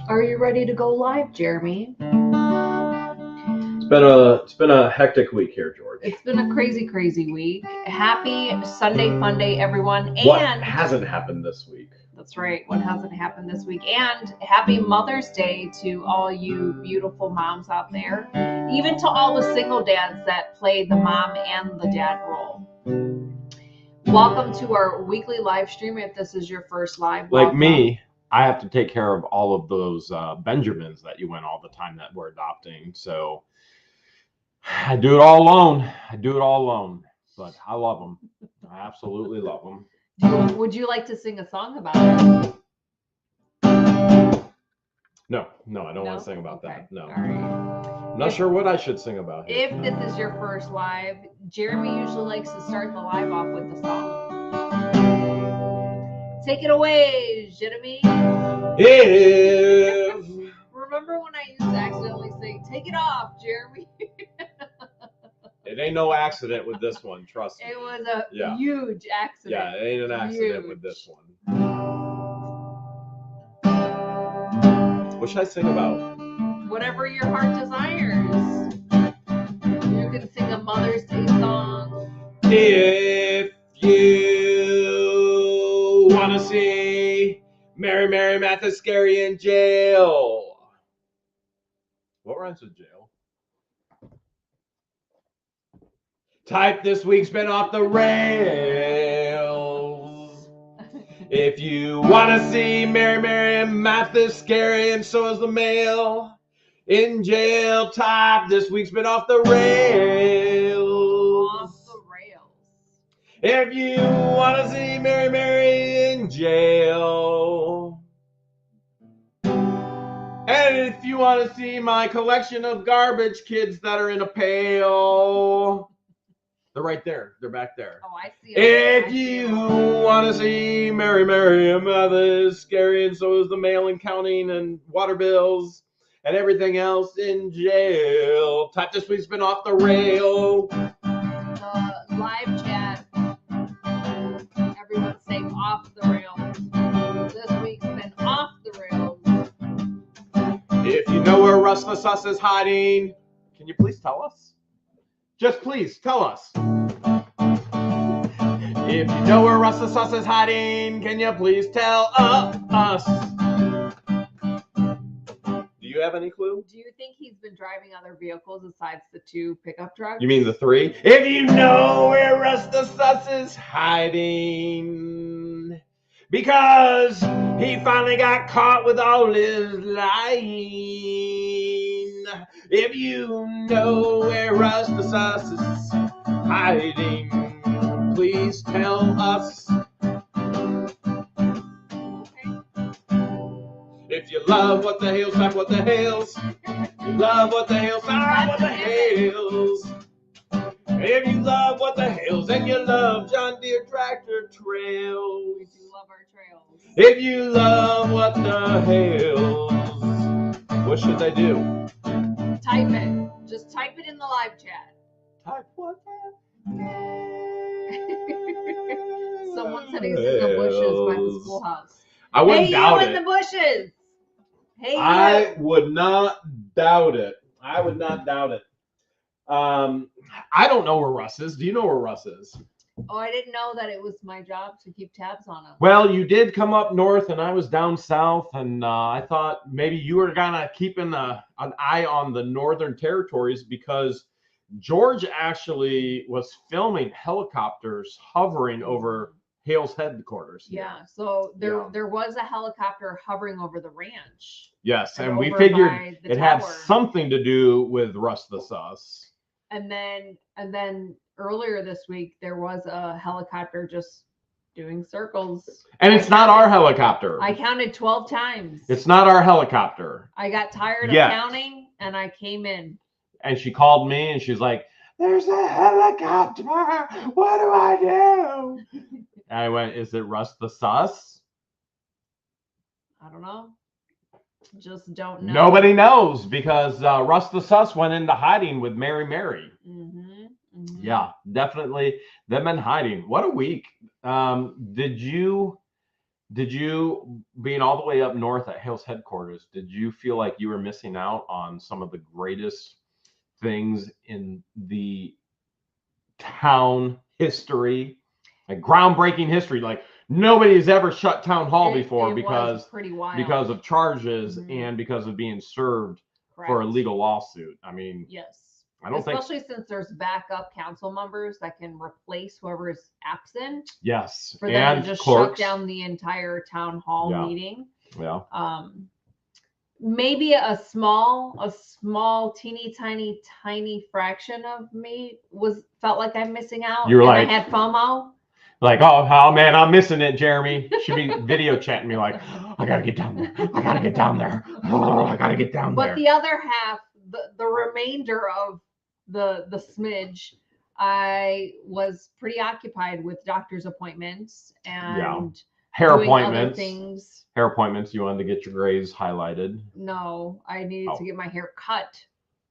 Are you ready to go live, Jeremy? It's been a hectic week here, George. It's been a crazy, crazy week. Happy Sunday Fun Day, everyone. What And hasn't happened this week? that's right. What hasn't happened this week? And happy Mother's Day to all you beautiful moms out there. Even to all the single dads that play the mom and the dad role. Welcome to our weekly live stream. If this is your first live, Like welcome. me, I have to take care of all of those Benjamins that you went all the time that we're adopting. So I do it all alone. But I love them. I absolutely love them. Would you like to sing a song about it? No, I don't want to sing about that. No. All right. I'm not sure what I should sing about here. If this is your first live, Jeremy usually likes to start the live off with the song. Take it away, Jeremy. If Remember when I used to accidentally say, "Take it off, Jeremy"? it ain't no accident with this one, trust me. It was a huge accident. Yeah, it ain't an accident with this one. What should I sing about? Whatever your heart desires. You can sing a Mother's Day song. If you want to see Mary Mathis Scary in jail. What rhymes with jail? Type this week's been off the rails. If you want to see Mary Mathis Scary and so is the mail in jail, type this week's been off the rails. Off the rails. If you want to see Mary in jail. And if you want to see my collection of garbage kids that are in a pail. They're right there. They're back there. Oh, I see. If you want to see Mary and Mathis Scary and so is the mail and counting and water bills and everything else in jail, type this week's been off the rail. The live chat, everyone's saying off the rails. This week's been off the rails. If you know where Russ the Sus is hiding, can you please tell us? Just please tell us. If you know where Russ the Sus is hiding, can you please tell us? Do you have any clue? Do you think he's been driving other vehicles besides the 2 pickup trucks? You mean the 3? If you know where Russ the Sus is hiding, because he finally got caught with all his lying. If you know where Russ the Sus is hiding, please tell us. If you love what the Hales, type what the Hales. You love what the Hales, type what the Hales. If you love what the Hales and you love John Deere tractor trails. We do love our trails. If you love what the Hales, what should they do? Type it. Just type it in the live chat. Type what the Someone said he's in the bushes by the schoolhouse. I wouldn't doubt in the bushes. Hey, I would not doubt it. I don't know where Russ is. Do you know where Russ is? Oh, I didn't know that it was my job to keep tabs on him. Well, you did come up north and I was down south, and I thought maybe you were gonna keep an eye on the northern territories, because George actually was filming helicopters hovering over Hale's headquarters. Yeah, so there was a helicopter hovering over the ranch. Yes, and we over figured by the it had tower. something to do with Russ the Sus. And then earlier this week there was a helicopter just doing circles. And it's not our helicopter. I counted 12 times. It's not our helicopter. I got tired of Yet. counting and I came in. And she called me and she's like, "There's a helicopter. What do I do?" And I went, "Is it Russ the Sus?" I don't know. Just don't know. Nobody knows, because Russ the Sus went into hiding with Mary. Yeah, definitely. They've been hiding. What a week. Did you Did you, being all the way up north at Hale's headquarters, did you feel like you were missing out on some of the greatest things in the town history, like groundbreaking history? Like nobody has ever shut town hall before was pretty wild. because of charges Mhm. and because of being served for a Correct. legal lawsuit. I mean, Yes. I don't think, Especially since there's backup council members that can replace whoever is absent yes, for them and to just clerks. shut down the entire town hall Yeah. meeting. Yeah. Maybe a small, teeny tiny fraction of me felt like I'm missing out. You were and like- I had FOMO. Like, oh man, I'm missing it, Jeremy. Should be video chatting me like, I gotta get down there. I gotta get down there. Oh, I gotta get down there. But the other half, the remainder of the smidge, I was preoccupied with doctor's appointments and hair doing other appointments. things. Hair appointments. You wanted to get your grays highlighted. No, I needed to get my hair cut.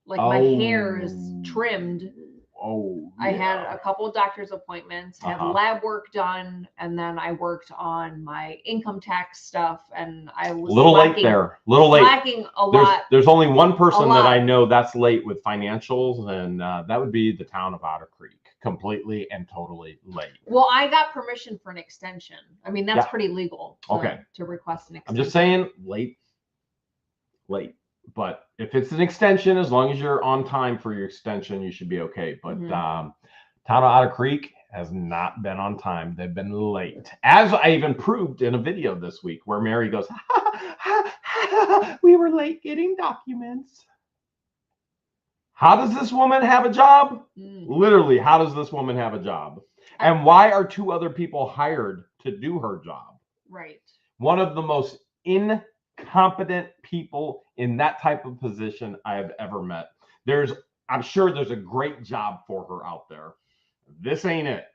Like Oh. my hair is trimmed. Oh, I had a couple of doctor's appointments, had Uh-huh. lab work done, and then I worked on my income tax stuff, and I was little late there. Little late. slacking a lot. There's only one person A that lot. I know that's late with financials, and that would be the town of Otter Creek. Completely and totally late. Well, I got permission for an extension. I mean, that's Yeah. pretty legal to request an extension. I'm just saying late. But if it's an extension, as long as you're on time for your extension, you should be okay. But town of Otter Creek has not been on time. They've been late. As I even proved in a video this week where Mary goes, we were late getting documents. How does this woman have a job? Literally, how does this woman have a job? And why are two other people hired to do her job? Right. One of the most incompetent people in that type of position I have ever met. I'm sure there's a great job for her out there. This ain't it.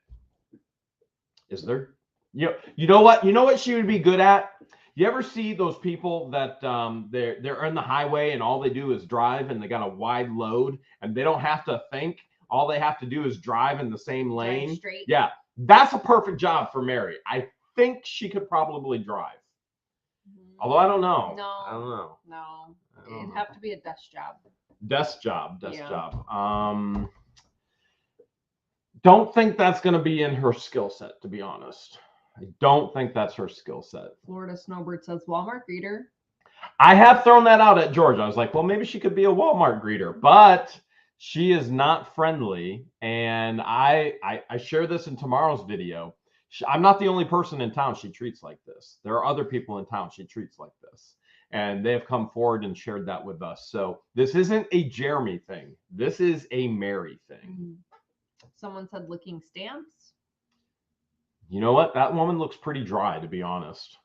Is there? You know what she would be good at? You ever see those people that they're on the highway and all they do is drive and they got a wide load and they don't have to think. All they have to do is drive in the same lane. Drive straight. Yeah, that's a perfect job for Mary. I think she could probably drive. Although I don't know. No. I don't know. No. It'd have to be a desk job. Desk job. Don't think that's going to be in her skill set, to be honest. I don't think that's her skill set. Florida Snowbird says Walmart greeter. I have thrown that out at Georgia. I was like, well, maybe she could be a Walmart greeter, but she is not friendly. And I share this in tomorrow's video. I'm not the only person in town she treats like this. There are other people in town she treats like this. And they have come forward and shared that with us. So this isn't a Jeremy thing. This is a Mary thing. Someone said licking stamps. You know what? That woman looks pretty dry, to be honest.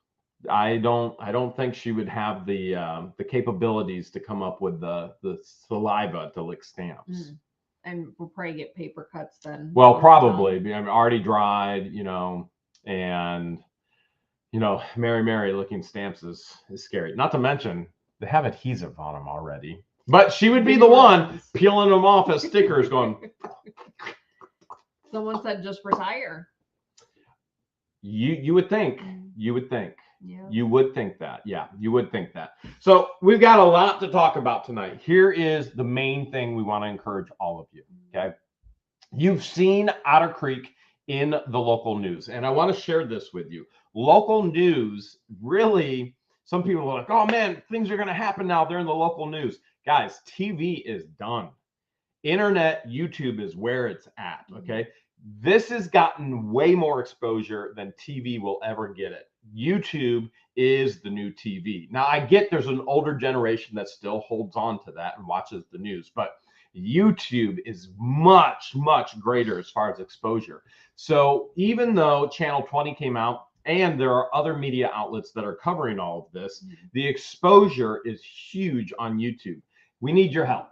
I don't think she would have the capabilities to come up with the saliva to lick stamps. And we'll probably get paper cuts then. Well, probably. I mean, already dried, and Mary licking stamps is scary. Not to mention they have adhesive on them already. But she would be the one peeling them off as stickers, going. Someone said just retire. You would think. You would think. Yeah. You would think that. Yeah, you would think that. So we've got a lot to talk about tonight. Here is the main thing we want to encourage all of you. Okay. You've seen Otter Creek in the local news, and I want to share this with you. Local news, really, some people are like, oh man, things are going to happen now. They're in the local news. Guys, TV is done. Internet, YouTube is where it's at. Okay. This has gotten way more exposure than TV will ever get it. YouTube is the new TV. Now, I get there's an older generation that still holds on to that and watches the news, but YouTube is much, much greater as far as exposure. So even though Channel 20 came out and there are other media outlets that are covering all of this, the exposure is huge on YouTube. We need your help.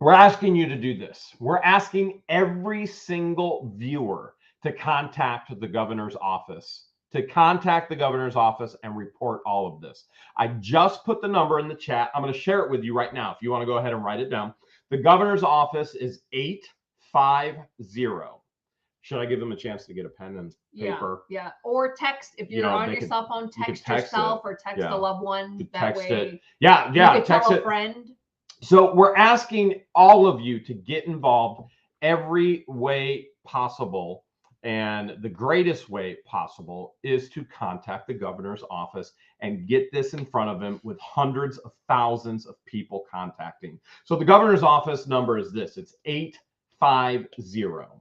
We're asking you to do this. We're asking every single viewer to contact the governor's office, and report all of this. I just put the number in the chat. I'm going to share it with you right now if you want to go ahead and write it down. The governor's office is 850 Should I give them a chance to get a pen and paper? Yeah. Or text if you're on your cell phone. Text yourself or text a loved one. That way, yeah, you could tell a friend. So we're asking all of you to get involved every way possible. And the greatest way possible is to contact the governor's office and get this in front of him with hundreds of thousands of people contacting. So the governor's office number is this. It's 850.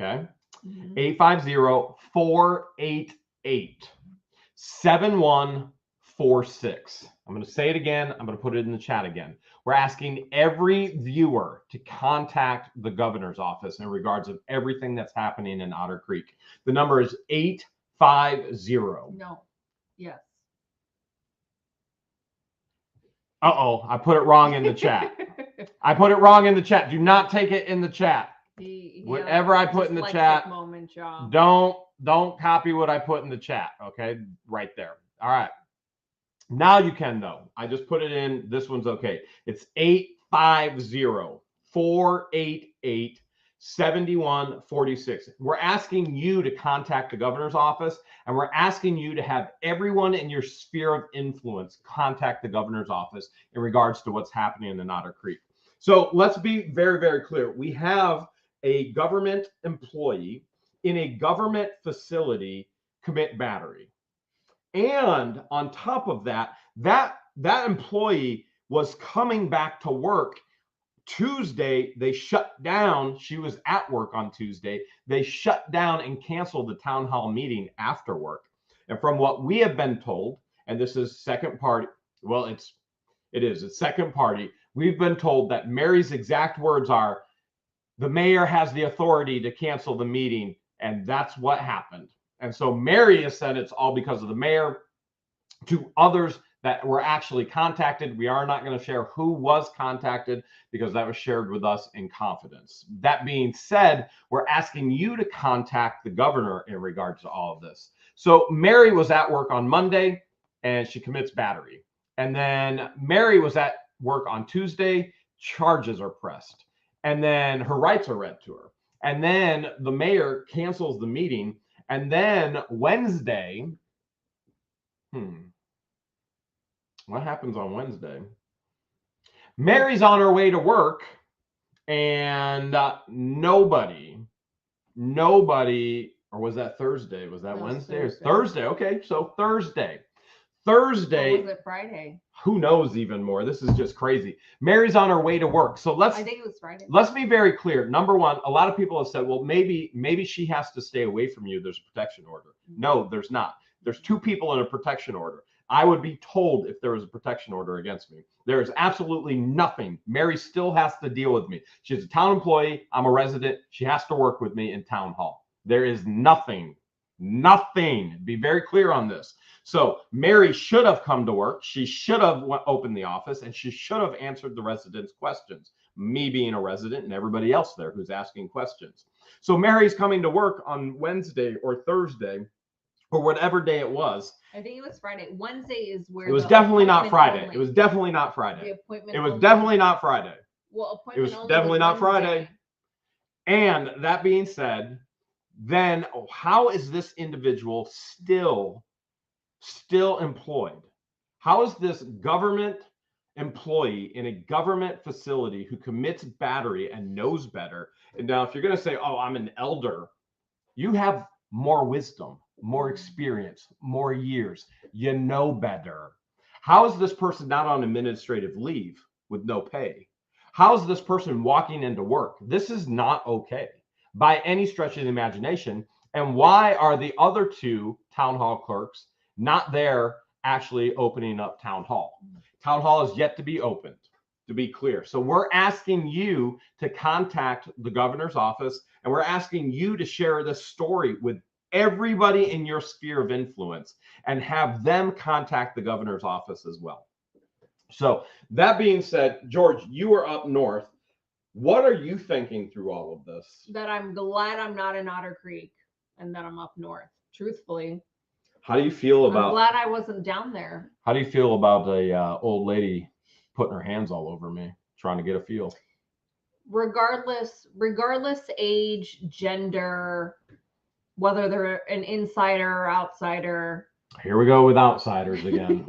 Okay. 850-488-7146. I'm going to say it again. I'm going to put it in the chat again. We're asking every viewer to contact the governor's office in regards of everything that's happening in Otter Creek. The number is 850. No. Yes. Uh-oh, I put it wrong in the chat. I put it wrong in the chat. Do not take it in the chat. Whatever I put in the chat, don't copy what I put in the chat. Okay, right there. All right. Now you can though. I just put it in. This one's okay. It's 850-488-7146. We're asking you to contact the governor's office, and we're asking you to have everyone in your sphere of influence contact the governor's office in regards to what's happening in Otter Creek. So let's be very, very clear. We have a government employee in a government facility commit battery. And on top of that, that employee was coming back to work Tuesday. They shut down. She was at work on Tuesday. They shut down and canceled the town hall meeting after work. And from what we have been told, and this is second party, well, it's second party. We've been told that Mary's exact words are, the mayor has the authority to cancel the meeting, and that's what happened. And so Mary has said it's all because of the mayor. To others that were actually contacted, we are not going to share who was contacted because that was shared with us in confidence. That being said, we're asking you to contact the governor in regards to all of this. So Mary was at work on Monday and she commits battery. And then Mary was at work on Tuesday, charges are pressed. And then her rights are read to her. And then the mayor cancels the meeting. And then Wednesday, what happens on Wednesday? Mary's on her way to work, and nobody, or was that Thursday? Was that Wednesday or Thursday? Okay, so Thursday. Or was it Friday? Who knows even more? This is just crazy. Mary's on her way to work. So I think it was Friday. Let's be very clear. Number one, a lot of people have said, well, maybe she has to stay away from you. There's a protection order. No, there's not. There's two people in a protection order. I would be told if there was a protection order against me. There is absolutely nothing. Mary still has to deal with me. She's a town employee. I'm a resident. She has to work with me in town hall. There is nothing. Be very clear on this. So Mary should have come to work. She should have opened the office, and she should have answered the residents' questions. Me being a resident and everybody else there who's asking questions. So Mary's coming to work on Wednesday or Thursday or whatever day it was. I think it was Friday. Wednesday is where it was definitely not Friday. It was definitely not Friday. The appointment. It was definitely not Friday. Well, it was definitely not Friday. And that being said, then how is this individual still employed? How is this government employee in a government facility who commits battery and knows better? And now if you're going to say, oh, I'm an elder, you have more wisdom, more experience, more years. You know better. How is this person not on administrative leave with no pay? How is this person walking into work? This is not okay by any stretch of the imagination. And why are the other two town hall clerks not there actually opening up town hall? Town hall is yet to be opened, to be clear. So we're asking you to contact the governor's office, and we're asking you to share this story with everybody in your sphere of influence and have them contact the governor's office as well. So that being said, George, you were up north. What are you thinking through all of this? That I'm glad I'm not in Otter Creek and that I'm up north, truthfully. How do you feel about... I'm glad I wasn't down there. How do you feel about a old lady putting her hands all over me, trying to get a feel? regardless age, gender, whether they're an insider or outsider. Here we go with outsiders again.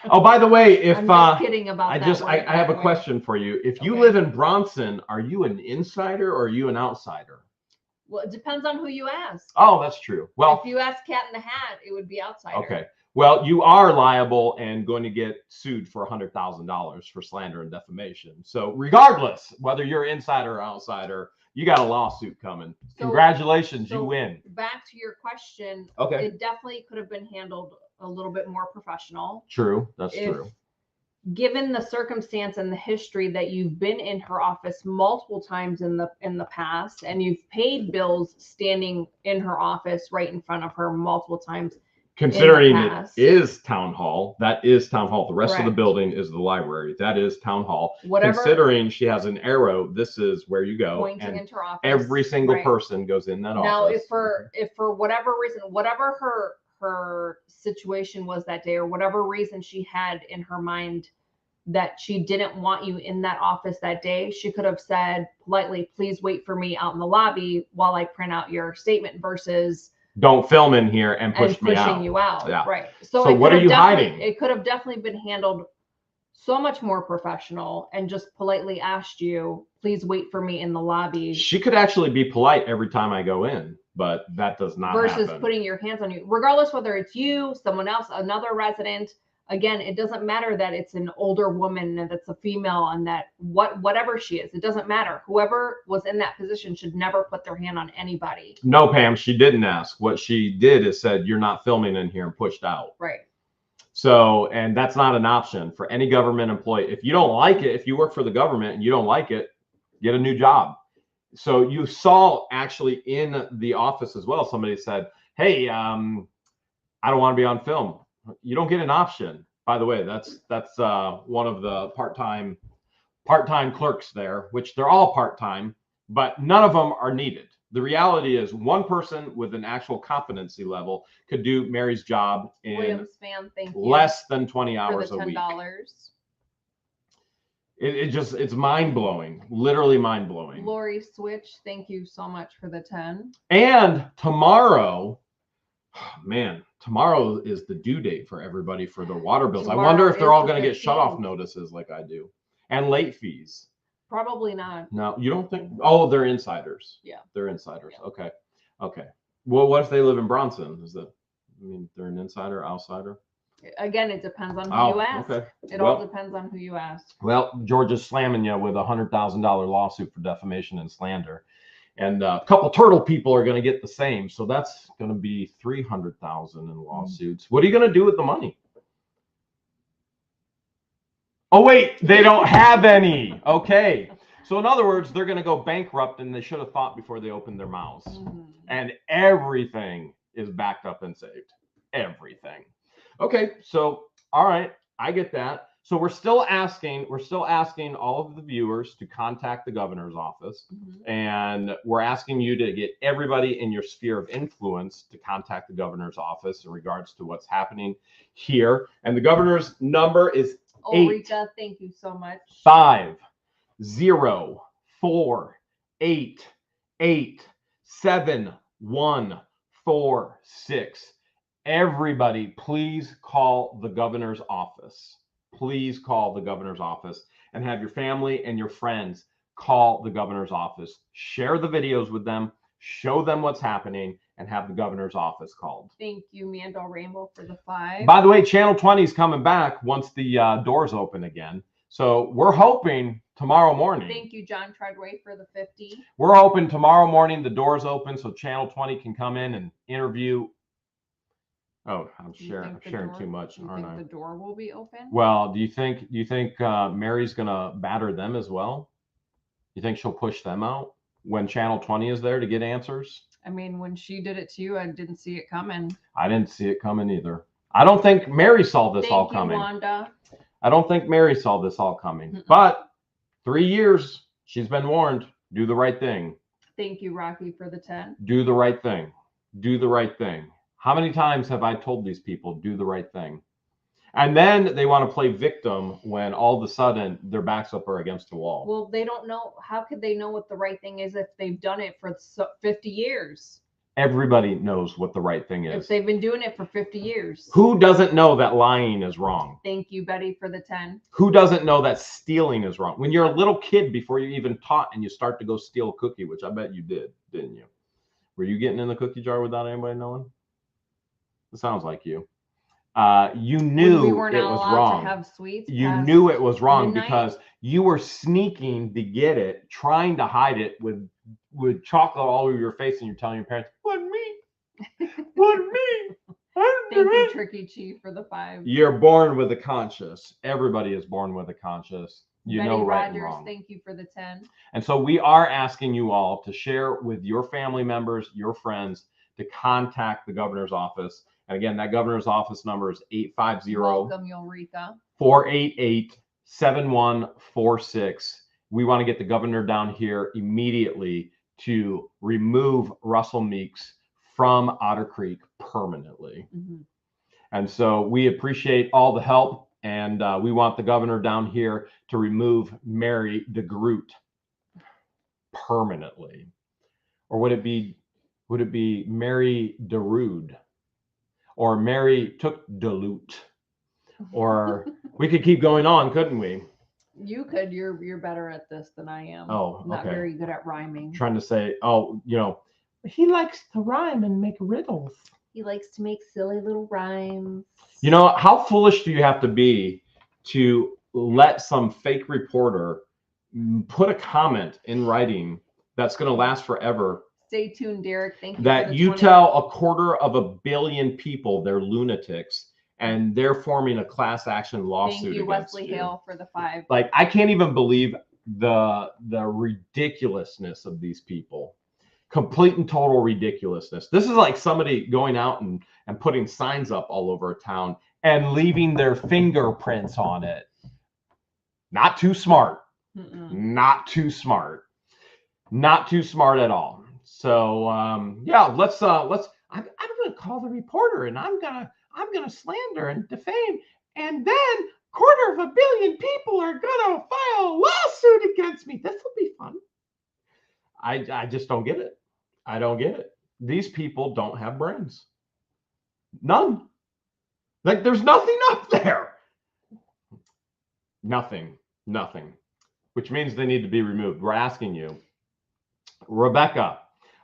Oh, by the way, if I'm just kidding about I that just word, I have by a the way. question for you. If you Okay. live in Bronson, are you an insider or are you an outsider? Well, it depends on who you ask. Oh, that's true. Well, if you ask Cat in the Hat, it would be outsider. Okay. Well, you are liable and going to get sued for $100,000 for slander and defamation. So regardless, whether you're insider or outsider, you got a lawsuit coming. Congratulations, you win. Back to your question. Okay. It definitely could have been handled a little bit more professional. True. That's true. Given the circumstance and the history that you've been in her office multiple times in the past, and you've paid bills standing in her office right in front of her multiple times. Considering it is town hall, that is town hall. The rest of the building is the library. That is town hall. Considering she has an arrow, this is where you go. Pointing into her office. Every single person goes in that office. Now, if for whatever reason, whatever her situation was that day, or whatever reason she had in her mind that she didn't want you in that office that day, she could have said politely, please wait for me out in the lobby while I print out your statement, versus don't film in here and pushing you out. Yeah. Right. So what are you hiding? It could have definitely been handled so much more professional and just politely asked you, please wait for me in the lobby. She could actually be polite every time I go in, but that does not versus happen. Putting your hands on you, regardless whether it's you, someone else, another resident. Again, it doesn't matter that it's an older woman and that's a female and that whatever she is, it doesn't matter. Whoever was in that position should never put their hand on anybody. No, Pam, she didn't ask. What she did is said, you're not filming in here, and pushed out. Right. So, and that's not an option for any government employee. If you don't like it, if you work for the government and you don't like it, get a new job. So you saw actually in the office as well, somebody said, hey, I don't want to be on film. You don't get an option. By the way, that's one of the part-time clerks there, which they're all part-time, but none of them are needed. The reality is one person with an actual competency level could do Mary's job in less than 20 hours a week. It's mind-blowing, literally mind-blowing. Lori Switch, thank you so much for the 10. And tomorrow, man, tomorrow is the due date for everybody for their water bills. I wonder if they're all going to get shut-off notices like I do, and late fees. Probably not. No, you don't think? Oh, they're insiders. Yeah, they're insiders. Yeah. Okay. Well, what if they live in Bronson? They're an insider, outsider? Again, it depends on who you ask. Okay. It all depends on who you ask. Well, Georgia's slamming you with a $100,000 lawsuit for defamation and slander. And a couple turtle people are going to get the same. So that's going to be $300,000 in lawsuits. What are you going to do with the money? Oh, wait, they don't have any. Okay. So in other words, they're going to go bankrupt, and they should have thought before they opened their mouths. And everything is backed up and saved. Everything. Okay. So, all right. I get that. So we're still asking all of the viewers to contact the governor's office, and we're asking you to get everybody in your sphere of influence to contact the governor's office in regards to what's happening here. And the governor's number is Rita, thank you so much. 504887146. Everybody, please call the governor's office. Please call the governor's office, and have your family and your friends call the governor's office. Share the videos with them, show them what's happening, and have the governor's office called. Thank you, Mandel Rainbow, for the 5. By the way, Channel 20 is coming back once the doors open again. So we're hoping tomorrow morning. Thank you, John Treadway, for the 50. We're hoping tomorrow morning the doors open so Channel 20 can come in and interview. Oh, I'm sharing too much, aren't I? The door will be open? Well, do you think Mary's gonna batter them as well? You think she'll push them out when Channel 20 is there to get answers? I mean, when she did it to you, I didn't see it coming. I didn't see it coming either. I don't think Mary saw this all coming. Wanda. I don't think Mary saw this all coming. But 3 years, she's been warned. Do the right thing. Thank you, Rocky, for the 10. Do the right thing. Do the right thing. How many times have I told these people, do the right thing? And then they want to play victim when all of a sudden their backs up are against the wall. Well, they don't know. How could they know what the right thing is if they've done it for 50 years? Everybody knows what the right thing If is. they've been doing it for 50 years. Who doesn't know that lying is wrong? Thank you, Betty, for the 10. Who doesn't know that stealing is wrong? When you're a little kid, before you're even taught, and you start to go steal a cookie, which I bet you did, didn't you? Were you getting in the cookie jar without anybody knowing? It sounds like you. You knew we weren't it was allowed wrong. to have sweets. You knew it was wrong midnight? because you were sneaking to get it, trying to hide it with chocolate all over your face, and you're telling your parents, "Wasn't me, wasn't me." Thank you, Tricky Chief, for the 5. You're born with a conscience. Everybody is born with a conscience. You Betty know right Rogers, and wrong. thank you for the 10. And so we are asking you all to share with your family members, your friends, to contact the governor's office. And again, that governor's office number is 850 Welcome, Eureka. 488-7146. We want to get the governor down here immediately to remove Russell Meeks from Otter Creek permanently. Mm-hmm. And so we appreciate all the help, and we want the governor down here to remove Mary DeGroot permanently. Or would it be Mary DeRude? Or Mary took Dilute? Or we could keep going on, couldn't we? You could. You're better at this than I am. Oh, okay. Not very good at rhyming. I'm trying to say, he likes to rhyme and make riddles. He likes to make silly little rhymes. You know, how foolish do you have to be to let some fake reporter put a comment in writing that's going to last forever? Stay tuned, Derek. Thank you. That you tell 250 million people they're lunatics, and they're forming a class action lawsuit. Thank you, Wesley Hale, for the 5. Like, I can't even believe the ridiculousness of these people. Complete and total ridiculousness. This is like somebody going out and putting signs up all over a town and leaving their fingerprints on it. Not too smart. Not too smart. Not too smart at all. So yeah, let's I'm gonna call the reporter, and I'm gonna slander and defame, and then 250 million people are gonna file a lawsuit against me. This will be fun. I just don't get it. I don't get it. These people don't have brains. None. Like, there's nothing up there. Nothing. Which means they need to be removed. We're asking you, Rebecca,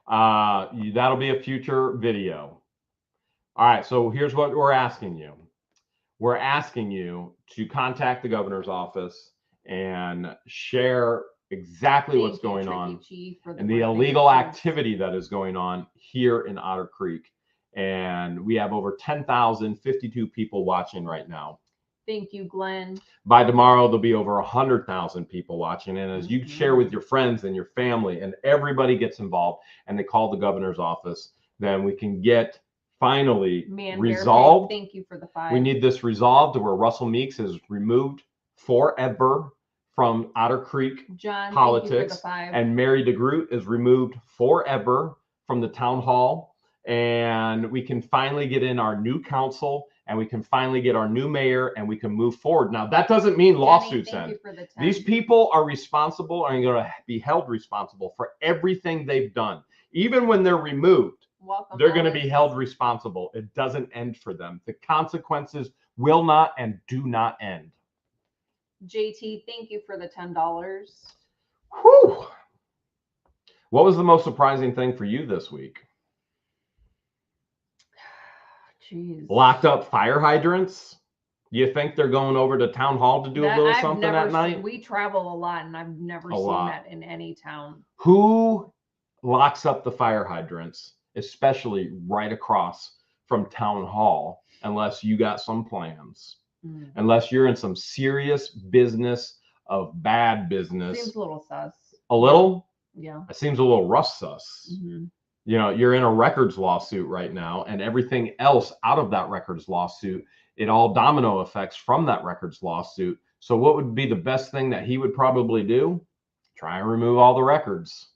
that'll be a future video. All right, so here's what we're asking you. We're asking you to contact the governor's office and share exactly what's going on and the illegal activity that is going on here in Otter Creek. And we have over 10,052 people watching right now. Thank you, Glenn. By tomorrow, there'll be over 100,000 people watching. And as you share with your friends and your family, and everybody gets involved, and they call the governor's office, then we can get finally resolved. Thank you for the 5. We need this resolved to where Russell Meeks is removed forever from Otter Creek politics, and Mary DeGroot is removed forever from the town hall, and we can finally get in our new council, and we can finally get our new mayor, and we can move forward. Now, that doesn't mean lawsuits end. These people are responsible and going to be held responsible for everything they've done. Even when they're removed, they're going to be held responsible. It doesn't end for them. The consequences will not and do not end. JT, thank you for the $10. Whew. What was the most surprising thing for you this week? Jeez. Locked up fire hydrants? You think they're going over to town hall to do a little something at night? We travel a lot, and I've never seen that in any town. Who locks up the fire hydrants, especially right across from town hall, unless you got some plans? Unless you're in some serious business of bad business. Seems a little sus. A little? Yeah. It seems a little sus. You know, you're in a records lawsuit right now, and everything else out of that records lawsuit, it all domino effects from that records lawsuit. So what would be the best thing that he would probably do? Try and remove all the records.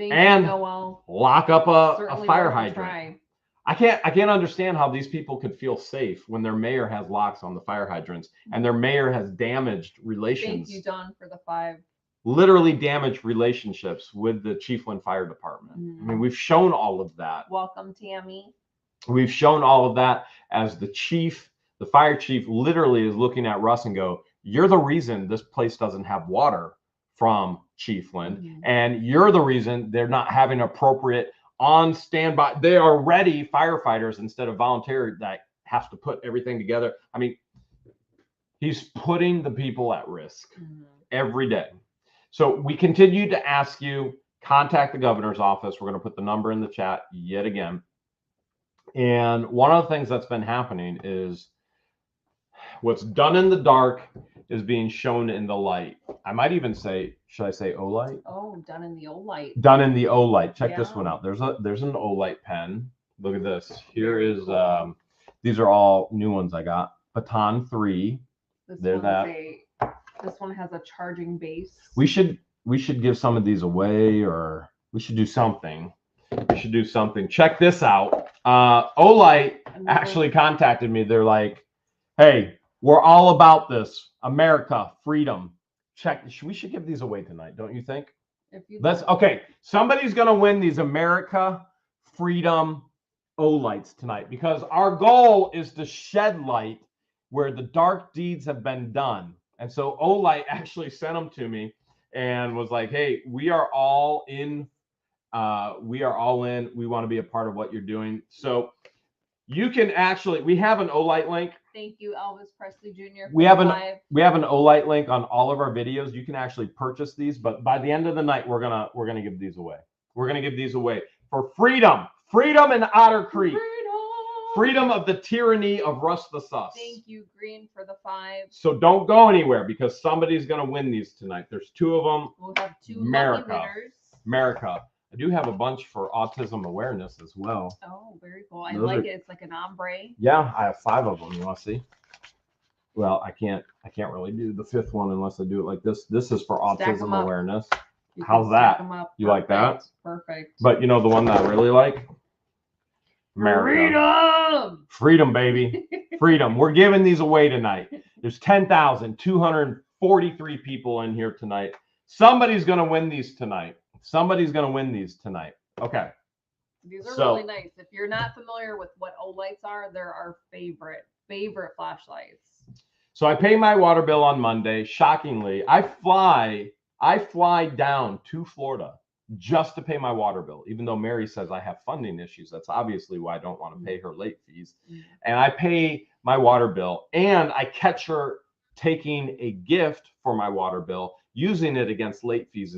And lock up a fire hydrant. I can't understand how these people could feel safe when their mayor has locks on the fire hydrants and their mayor has damaged relations. Thank you, Don, for the 5. Literally damaged relationships with the Chiefland Fire Department. I mean, we've shown all of that. Welcome, Tammy. We've shown all of that as the chief, the fire chief literally is looking at Russ and go, you're the reason this place doesn't have water from Chiefland. And you're the reason they're not having appropriate on standby. They are ready firefighters instead of volunteer that has to put everything together. I mean, he's putting the people at risk every day. So we continue to ask you, contact the governor's office. We're going to put the number in the chat yet again. And one of the things that's been happening is what's done in the dark is being shown in the light. I might even say, should I say O-light? Oh, done in the O-light. Done in the O-light. Check this one out. There's an O-light pen. Look at this. Here is these are all new ones I got. Baton 3. There's that. This one has a charging base. We should give some of these away, or we should do something. We should do something. Check this out. O-light actually contacted me. They're like, hey, we're all about this. America, freedom. Check. We should give these away tonight, don't you think? Okay. Somebody's gonna win these America, freedom O-lights tonight, because our goal is to shed light where the dark deeds have been done. And so O-light actually sent them to me and was like, hey, we are all in. We are all in. We want to be a part of what you're doing. So you can actually, we have an O-light link. Thank you, Elvis Presley Jr. We have an O-light link on all of our videos. You can actually purchase these, but by the end of the night, we're gonna give these away. We're gonna give these away for freedom in Otter Creek. Freedom of the tyranny of Russ the Sus. Thank you, Green, for the 5. So don't go anywhere, because somebody's going to win these tonight. There's 2 of them. We'll have 2 lucky winners. America. I do have a bunch for autism awareness as well. Oh, very cool. I like it. It's like an ombre. Yeah, I have 5 of them. You want to see? Well, I can't really do the 5th one unless I do it like this. This is for autism awareness. How's that? You like that? Perfect. But you know the one that I really like? America. Freedom, baby. Freedom. We're giving these away tonight. There's 10,243 people in here tonight. Somebody's going to win these tonight. Okay. These are really nice. If you're not familiar with what O-lights are, they're our favorite flashlights. So I pay my water bill on Monday. Shockingly, I fly down to Florida just to pay my water bill, even though Mary says I have funding issues. That's obviously why I don't want to pay her late fees. And I pay my water bill, and I catch her taking a gift for my water bill, using it against late fees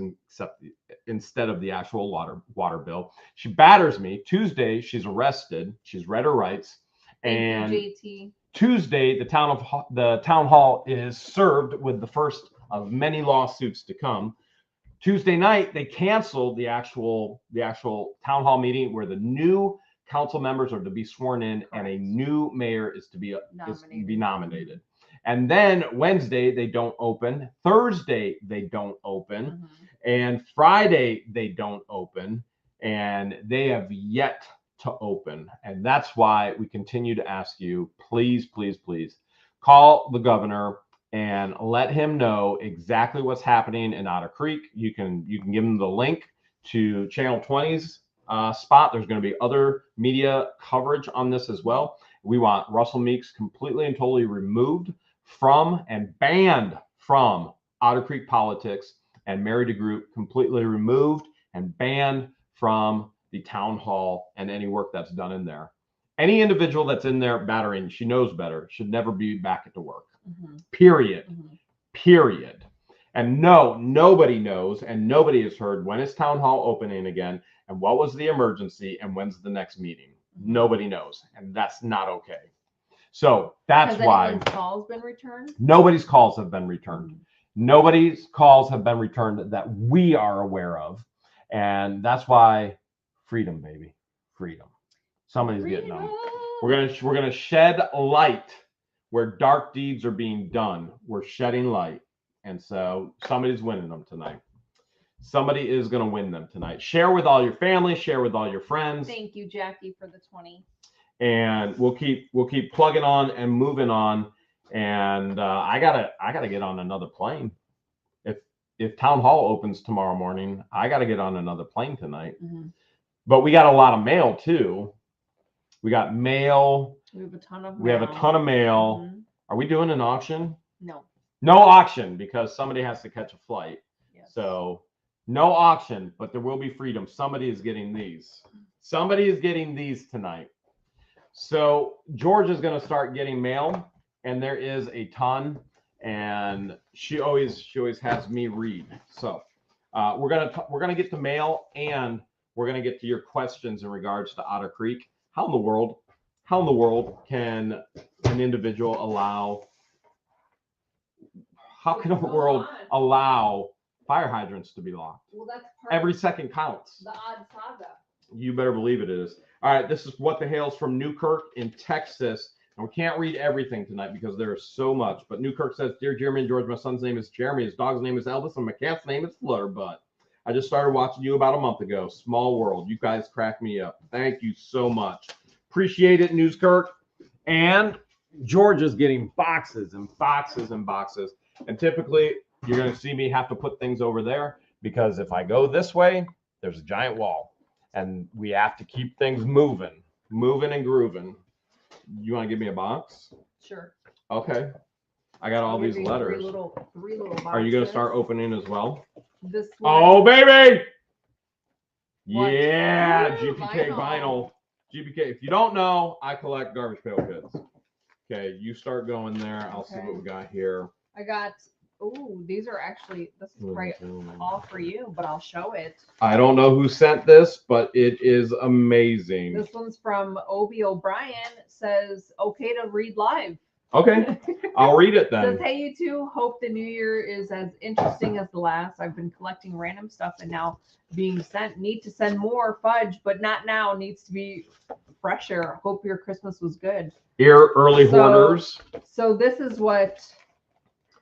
instead of the actual water bill. She batters me. Tuesday, she's arrested. She's read her rights. And JT. Tuesday, the town hall is served with the first of many lawsuits to come. Tuesday night, they canceled the actual town hall meeting where the new council members are to be sworn in. Correct. And a new mayor is to be nominated. And then Wednesday, they don't open. Thursday, they don't open. And Friday, they don't open. And they have yet to open. And that's why we continue to ask you, please, please, please call the governor and let him know exactly what's happening in Otter Creek. You can give him the link to Channel 20's spot. There's going to be other media coverage on this as well. We want Russell Meeks completely and totally removed from and banned from Otter Creek politics, and Mary DeGroot completely removed and banned from the town hall and any work that's done in there. Any individual that's in there battering, she knows better, should never be back at the work. Period. Period. And no, nobody knows, and nobody has heard when is town hall opening again, and what was the emergency, and when's the next meeting. Nobody knows, and that's not okay. So that's why. Has calls been returned? Nobody's calls have been returned. Nobody's calls have been returned that we are aware of, and that's why freedom, baby, freedom. Somebody's getting them. We're gonna shed light where dark deeds are being done. We're shedding light. And so somebody's winning them tonight. Somebody is going to win them tonight. Share with all your family, share with all your friends. Thank you, Jackie, for the 20. And we'll keep plugging on and moving on. And I gotta get on another plane. If town hall opens tomorrow morning, I gotta get on another plane tonight. Mm-hmm. But we got a lot of mail too. We got mail. We have a ton of mail. We have a ton of mail. Mm-hmm. Are we doing an auction? No. No auction because somebody has to catch a flight. Yes. So no auction, but there will be freedom. Somebody is getting these. Somebody is getting these tonight. So George is going to start getting mail, and there is a ton, and she always has me read. So we're gonna get to mail, and we're gonna get to your questions in regards to Otter Creek. How in the world can an individual allow? How can a world allow fire hydrants to be locked? Well, that's part Every second counts. The odd saga. You better believe it is. All right, this is what the Hale's from Newkirk in Texas. And we can't read everything tonight because there is so much. But Newkirk says, Dear Jeremy and George, my son's name is Jeremy. His dog's name is Elvis, and my cat's name is Flutterbutt. I just started watching you about a month ago. Small world. You guys crack me up. Thank you so much. Appreciate it, Newkirk. And George is getting boxes and boxes and boxes. And typically, you're going to see me have to put things over there because if I go this way, there's a giant wall. And we have to keep things moving and grooving. You want to give me a box? Sure. Okay. I got all these letters. Three little boxes. Are you going to start opening as well? This one. Oh, baby! What? Yeah, Ooh, GPK vinyl. GPK. If you don't know, I collect garbage pail kids. Okay, you start going there. I'll see what we got here. I got. Ooh, these are actually. This is right all for you, but I'll show it. I don't know who sent this, but it is amazing. This one's from Obi O'Brien. Says okay to read live. Okay, I'll read it then. Says, hey, you two. Hope the new year is as interesting as the last. I've been collecting random stuff and now being sent. Need to send more fudge, but not now. Needs to be fresher. Hope your Christmas was good. Here, early hoarders. So this is what.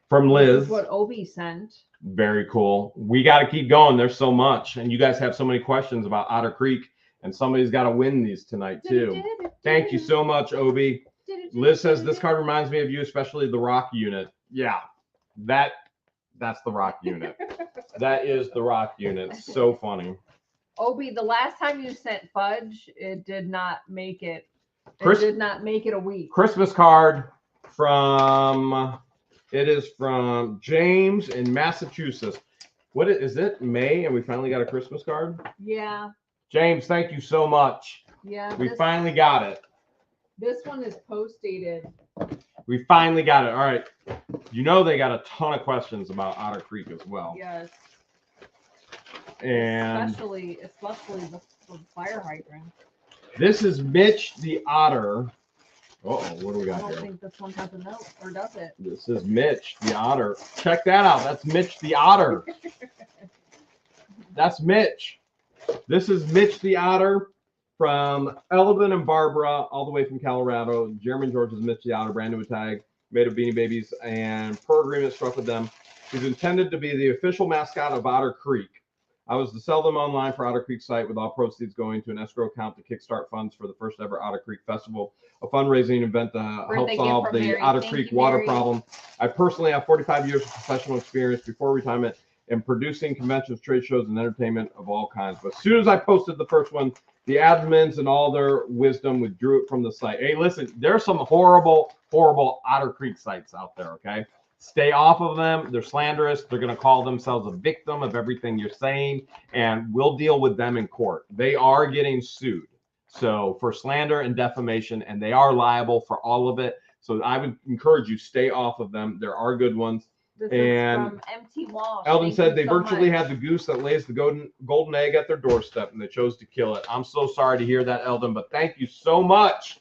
From Liz. This is what Obi sent. Very cool. We got to keep going. There's so much. And you guys have so many questions about Otter Creek. And somebody's got to win these tonight, too. Thank you so much, Obi. Liz says, this card reminds me of you, especially the rock unit. Yeah, that's the rock unit. That is the rock unit. So funny. Obi, the last time you sent fudge, it did not make it. It did not make it a week. Christmas card from... It is from James in Massachusetts. What is it? May, and we finally got a Christmas card? Yeah. James, thank you so much. Yeah. We finally got it. This one is post-dated. We finally got it. All right. You know they got a ton of questions about Otter Creek as well. Yes. And especially the fire hydrant. This is Mitch the Otter. Uh-oh, what do we got here? I don't think this one has a note, or does it? This is Mitch the Otter. Check that out. That's Mitch the Otter. That's Mitch. This is Mitch the Otter from Elvin and Barbara, all the way from Colorado. Jeremy and George is Mitch the Otter, brand new tag, made of Beanie Babies, and per agreement struck with them. He's intended to be the official mascot of Otter Creek. I was to sell them online for Otter Creek site with all proceeds going to an escrow account to kickstart funds for the first ever Otter Creek Festival, a fundraising event to help solve the Otter Creek water problem. I personally have 45 years of professional experience before retirement in producing conventions, trade shows, and entertainment of all kinds. But as soon as I posted the first one, the admins and all their wisdom withdrew it from the site. Hey, listen, there's some horrible Otter Creek sites out there, okay? Stay off of them. They're slanderous. They're going to call themselves a victim of everything you're saying, and we'll deal with them in court. They are getting sued. So for slander and defamation, and they are liable for all of it. So I would encourage you, stay off of them. There are good ones. This and is from Empty Walsh. Eldon said they virtually had the goose that lays the golden egg at their doorstep, and they chose to kill it. I'm so sorry to hear that, Eldon, but thank you so much.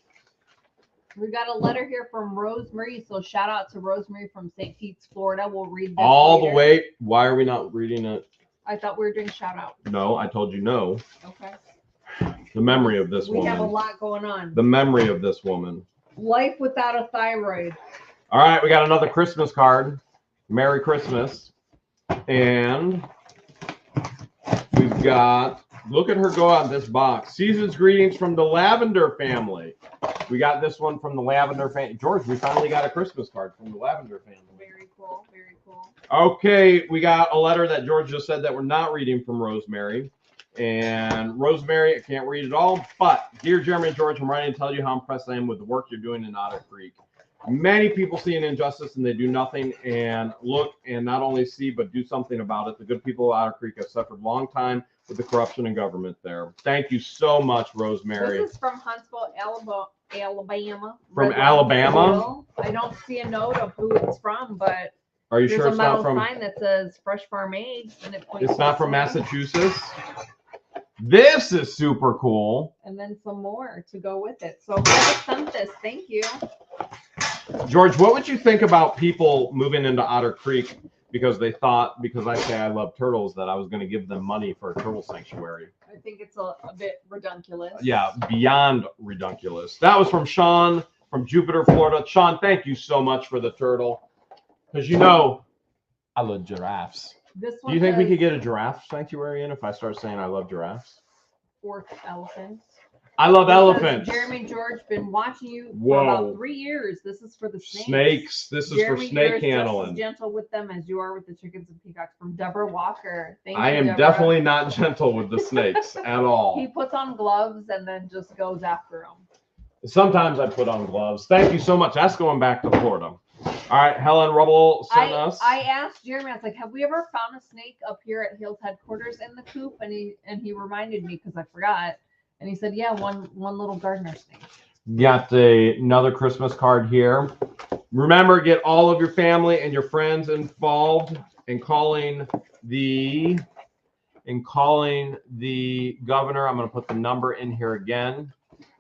We got a letter here from Rosemary, so shout out to Rosemary from St. Pete's, Florida. We'll read this all later. The way. Why are we not reading it? I thought we were doing shout out. No, I told you no. Okay. The memory of this woman. We have a lot going on. The memory of this woman. Life without a thyroid. All right, we got another Christmas card. Merry Christmas. And We've got, look at her go on this box. Season's greetings from the Lavender family. We got this one from the Lavender family. George, we finally got a Christmas card from the Lavender family. Very cool. Very cool. Okay, we got a letter that George just said that we're not reading from Rosemary. And Rosemary, I can't read it all, but dear Jeremy and George, I'm writing to tell you how impressed I am with the work you're doing in Otter Creek. Many people see an injustice and they do nothing and look and not only see but do something about it. The good people of Otter Creek have suffered a long time with the corruption in government there. Thank you so much, Rosemary. This is from Huntsville, Alabama. From Alabama? I don't see a note of who it's from, but Are you there's sure a it's not metal from? sign that says Fresh Farm Eggs, and it points. It's not to from something. Massachusetts. This is super cool. And then some more to go with it. So whoever sent this, thank you. George, what would you think about people moving into Otter Creek because they thought, because I say I love turtles, that I was going to give them money for a turtle sanctuary? I think it's a bit redunculous. Yeah, beyond redunculous. That was from Sean from Jupiter, Florida. Sean, thank you so much for the turtle. Because you know, I love giraffes. This Do one you think we says could get a giraffe sanctuary in if I start saying I love giraffes? fourth elephant. I love It says, elephants. Jeremy and George been watching you Whoa. for about 3 years. This is for the snakes. Snakes. This is Jeremy, for snake you're just handling. as gentle with them as you are with the chickens and peacocks. From Deborah Walker. Thank I you, am Deborah. definitely not gentle with the snakes at all. He puts on gloves and then just goes after them. Sometimes I put on gloves. Thank you so much. That's going back to Florida. All right, Helen Rubble sent us. I asked Jeremy, I was like, have we ever found a snake up here at Hale's headquarters in the coop? And he reminded me because I forgot. And he said, yeah, one little gardener snake. Got another Christmas card here. Remember, get all of your family and your friends involved in calling the governor. I'm going to put the number in here again.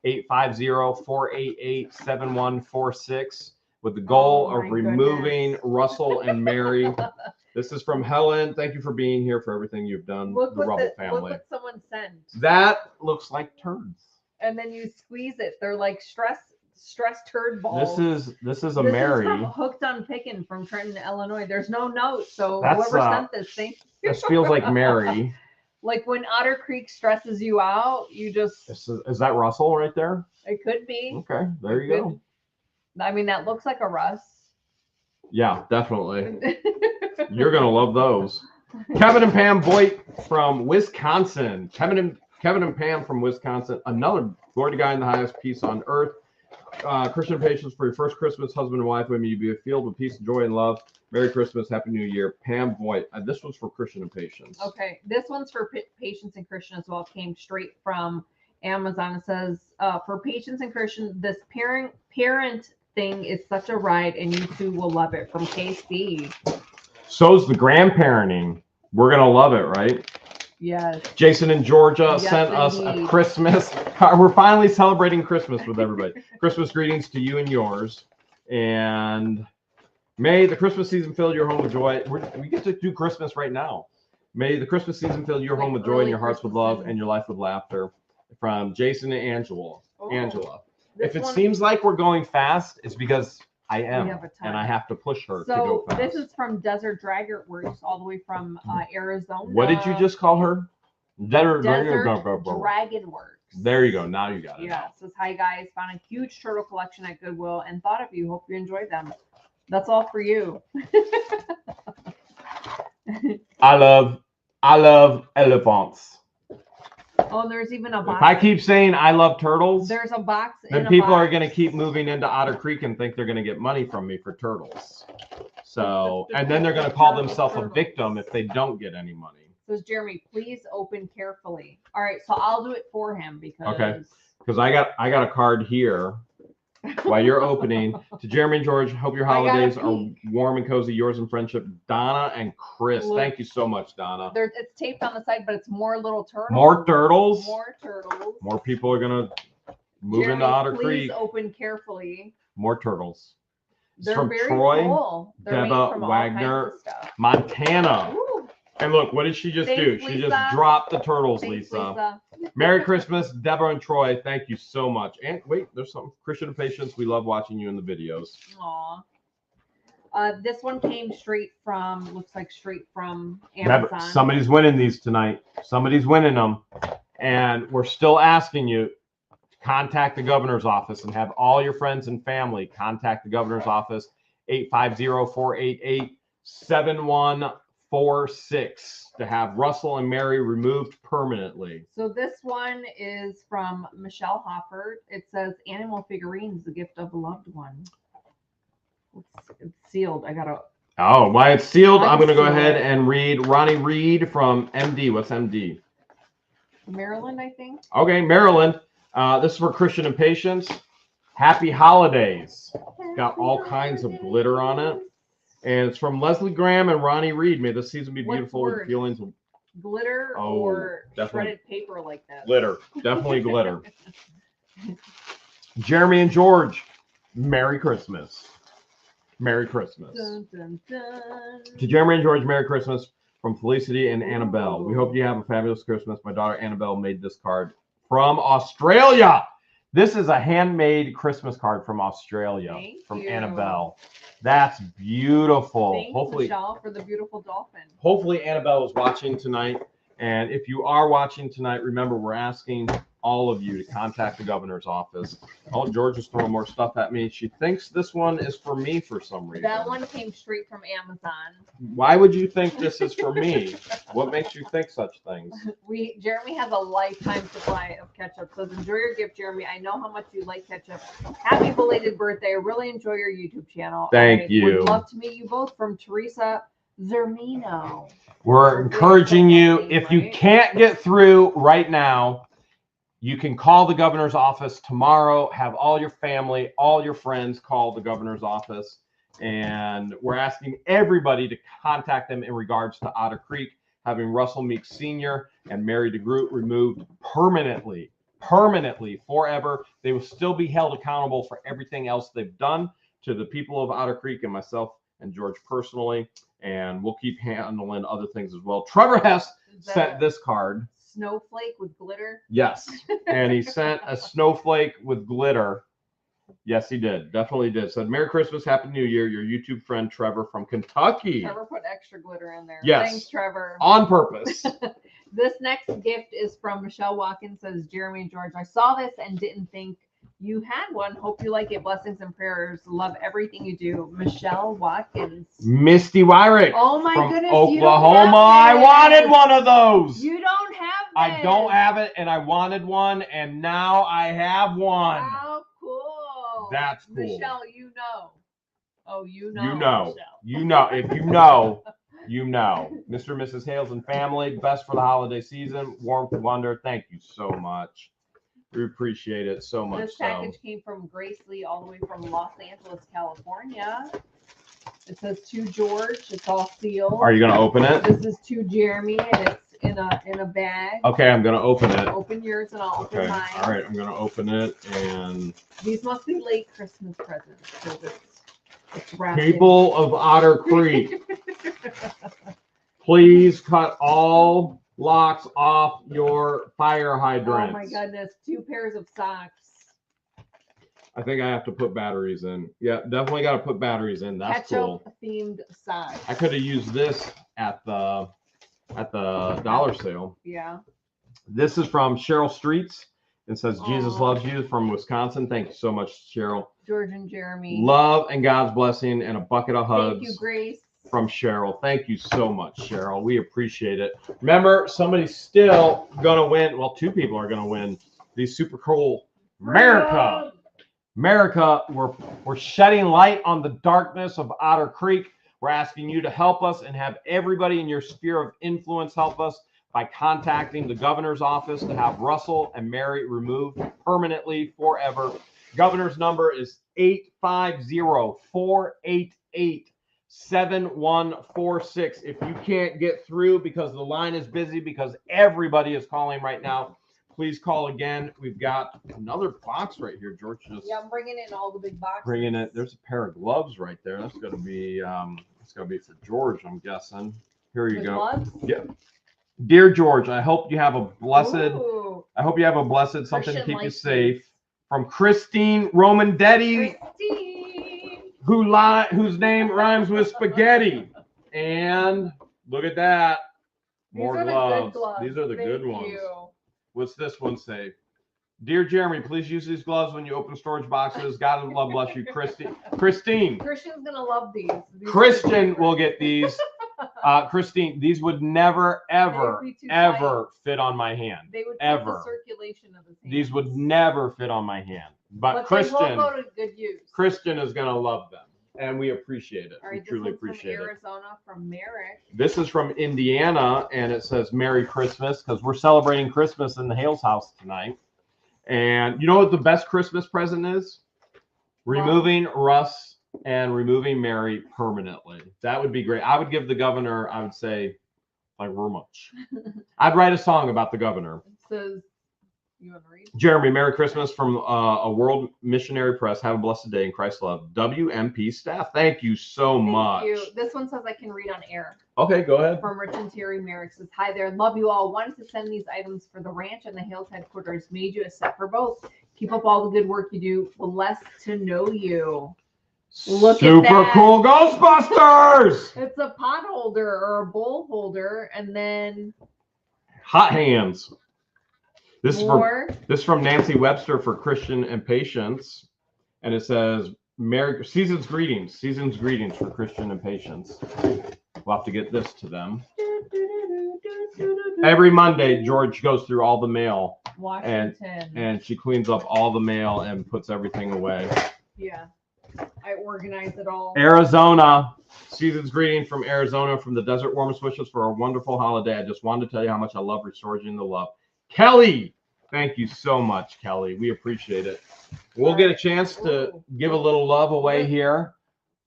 850-488-7146 with the goal of removing Russell and Mary. This is from Helen. Thank you for being here, for everything you've done. Look the Rubble family. Look what someone sent. That looks like turds. And then you squeeze it. They're like stress turd balls. This is a Mary. This is from Hooked on Pickin' from Trenton, Illinois. There's no note, so That's, whoever sent this, thank you. This feels like Mary. Like when Otter Creek stresses you out, you just. Is that Russell right there? It could be. Okay, there you go. I mean, that looks like a Russ. Yeah, definitely. You're gonna love those. Kevin and Pam Voigt from Wisconsin. Kevin and Pam from Wisconsin. Another glory to God in the highest, peace on earth. Christian patience for your first Christmas, husband and wife. May you be filled with peace, joy, and love. Merry Christmas, Happy New Year. Pam Voigt. This was for Christian and Patience. Okay, this one's for Patience and Christian as well. It came straight from Amazon. It says, for Patience and Christian, this parent thing is such a ride, and you two will love it. From KC. So's the grandparenting. We're gonna love it, right? Yes. Jason in Georgia Yes, sent us indeed. a Christmas. We're finally celebrating Christmas with everybody. Christmas greetings to you and yours. And may the Christmas season fill your home with joy. We get to do Christmas right now. May the Christmas season fill your home with joy and your hearts with love and your life with laughter. From Jason and Angela. Angela. If it seems like we're going fast, it's because I am, and I have to push her to go fast. This is from Desert Dragon Works, all the way from Arizona. What did you just call her? Desert Dragon Works. There you go. Now you got it. Yeah. It says, hi guys, found a huge turtle collection at Goodwill and thought of you. Hope you enjoyed them. That's all for you. I love elephants. Oh, and there's even a box. If I keep saying I love turtles, there's a box. then people are going to keep moving into Otter Creek and think they're going to get money from me for turtles. So, and then they're going to call themselves a victim if they don't get any money. Says Jeremy, please open carefully. All right, so I'll do it for him because I got a card here while you're opening. To Jeremy and George, hope your holidays are warm and cozy. Yours in friendship, Donna and Chris. Look, thank you so much, Donna. It's taped on the side, but it's more little turtles. More turtles. More turtles. More people are gonna move into Otter Creek. Please open carefully. More turtles. They're from very Troy, cool. They're Deba Wagner, Montana. Ooh. And look, what did she just do? She just dropped the turtles, Lisa. Merry Christmas, Deborah and Troy. Thank you so much. And wait, there's some Christian and Patience. We love watching you in the videos. Aw. This one came looks like straight from Amazon. Somebody's winning these tonight. Somebody's winning them. And we're still asking you to contact the governor's office and have all your friends and family contact the governor's office, 850-488-7146, to have Russell and Mary removed permanently. So this one is from Michelle Hoffert. It says, animal figurines, the gift of a loved one. It's sealed. Oh, why it's sealed? I'm going to go ahead and read Ronnie Reed from MD. What's MD? Maryland, I think. Okay, Maryland. This is for Christian and Patience. Happy holidays. It's got all kinds of glitter on it. And it's from Leslie Graham and Ronnie Reed. May this season be beautiful with feelings of glitter or shredded paper like that. Glitter. Definitely glitter. Jeremy and George, Merry Christmas. Merry Christmas. Dun, dun, dun. To Jeremy and George, Merry Christmas from Felicity and Annabelle. We hope you have a fabulous Christmas. My daughter Annabelle made this card from Australia. This is a handmade Christmas card from Australia. From Annabelle. That's beautiful. Thanks, Michelle, for the beautiful dolphin. Hopefully Annabelle is watching tonight. And if you are watching tonight, remember we're asking all of you to contact the governor's office. Oh, George is throwing more stuff at me. She thinks this one is for me for some reason. That one came straight from Amazon. Why would you think this is for me? What makes you think such things? Jeremy has a lifetime supply of ketchup. So enjoy your gift, Jeremy. I know how much you like ketchup. Happy belated birthday. I really enjoy your YouTube channel. Thank you. Would love to meet you both. From Teresa Zermino. We're encouraging you, if you can't get through right now, you can call the governor's office tomorrow, have all your family, all your friends call the governor's office. And we're asking everybody to contact them in regards to Otter Creek, having Russell Meeks Sr. and Mary DeGroot removed permanently, forever. They will still be held accountable for everything else they've done to the people of Otter Creek and myself and George personally. And we'll keep handling other things as well. Trevor Hess sent this card. Snowflake with glitter? Yes. And he sent a snowflake with glitter. Yes, he did. Definitely did. Said, Merry Christmas, Happy New Year. Your YouTube friend, Trevor from Kentucky. Trevor put extra glitter in there. Yes. Thanks, Trevor. On purpose. This next gift is from Michelle Watkins. Says, Jeremy and George, I saw this and didn't think you had one. Hope you like it. Blessings and prayers. Love everything you do. Michelle Watkins. Misty Wyrick. Oh my from goodness. Oklahoma. I wanted one of those. You don't have this. I don't have it, and I wanted one, and now I have one. How cool. That's cool. Michelle, you know. Oh, you know. You know. Michelle. You know. If you know, you know. Mr. and Mrs. Hales and family, best for the holiday season. Warmth and wonder. Thank you so much. We appreciate it so much. This package came from Grace Lee all the way from Los Angeles, California. It says to George. It's all sealed. Are you going to open it? This is to Jeremy, and it's in a bag. Okay, I'm going to open it. Open yours, and I'll open mine. All right, I'm going to open it. And these must be late Christmas presents because it's wrapped people of Otter Creek, please cut all locks off your fire hydrants. Oh my goodness, 2 pairs of socks. I think I have to put batteries in. Yeah, definitely got to put batteries in. That's cool. Ketchup themed socks. I could have used this at the dollar sale. Yeah. This is from Cheryl Streets. It says, Jesus loves you, from Wisconsin. Thank you so much, Cheryl. George and Jeremy. Love and God's blessing and a bucket of hugs. Thank you, Grace. From Cheryl. Thank you so much, Cheryl. We appreciate it. Remember, somebody's still going to win. Well, 2 people are going to win these super cool America. We're shedding light on the darkness of Otter Creek. We're asking you to help us and have everybody in your sphere of influence help us by contacting the governor's office to have Russell and Mary removed permanently forever. Governor's number is 850-488-7146. If you can't get through because the line is busy, because everybody is calling right now, please call again. We've got another box right here. George just I'm bringing in all the big boxes. Bringing it. There's a pair of gloves right there. That's gonna be for George, I'm guessing. Here you go. Gloves? Yeah. Dear George, I hope you have a blessed. Ooh. I hope you have a blessed something to Christian keep you life. safe. From Christine Romandetti. Christine. whose name rhymes with spaghetti. And look at that. More gloves. These are the good ones. What's this one say? Dear Jeremy, please use these gloves when you open storage boxes. God love bless you, Christine. Christine's gonna love these. Christian will get these. Christine, these would never, ever fit on my hand. They would ever. The circulation of his hand. These would never fit on my hand. But Christian, they will go to good use. Christian is gonna love them, and we appreciate it. All right, we truly appreciate from Arizona, from Merrick. This is from Indiana, and it says Merry Christmas because we're celebrating Christmas in the Hale's house tonight. And you know what the best Christmas present is? Removing Russ and removing Mary permanently. That would be great. I would give the governor, I would say, like, very much. I'd write a song about the governor. It says, you want to read? Jeremy, Merry Christmas from a World Missionary Press. Have a blessed day in Christ's love. WMP staff. Thank you so much. Thank you. This one says I can read on air. Okay, go ahead. From Rich and Terry Merrick says, hi there. Love you all. Wanted to send these items for the ranch and the Hales headquarters. Made you a set for both. Keep up all the good work you do. Blessed to know you. Look Super at that. Cool Ghostbusters. It's a pot holder or a bowl holder, and then hot hands. This more. This is from Nancy Webster for Christian and Patience, and it says Merry Season's greetings for Christian and Patience. We'll have to get this to them. Every Monday, George goes through all the mail, Washington, and she cleans up all the mail and puts everything away. Yeah. I organize it all. Arizona, season's greeting from Arizona, from the Desert Warmest wishes for a wonderful holiday. I just wanted to tell you how much I love restoring the love. Kelly, thank you so much, Kelly. We appreciate it. We'll get a chance to give a little love away here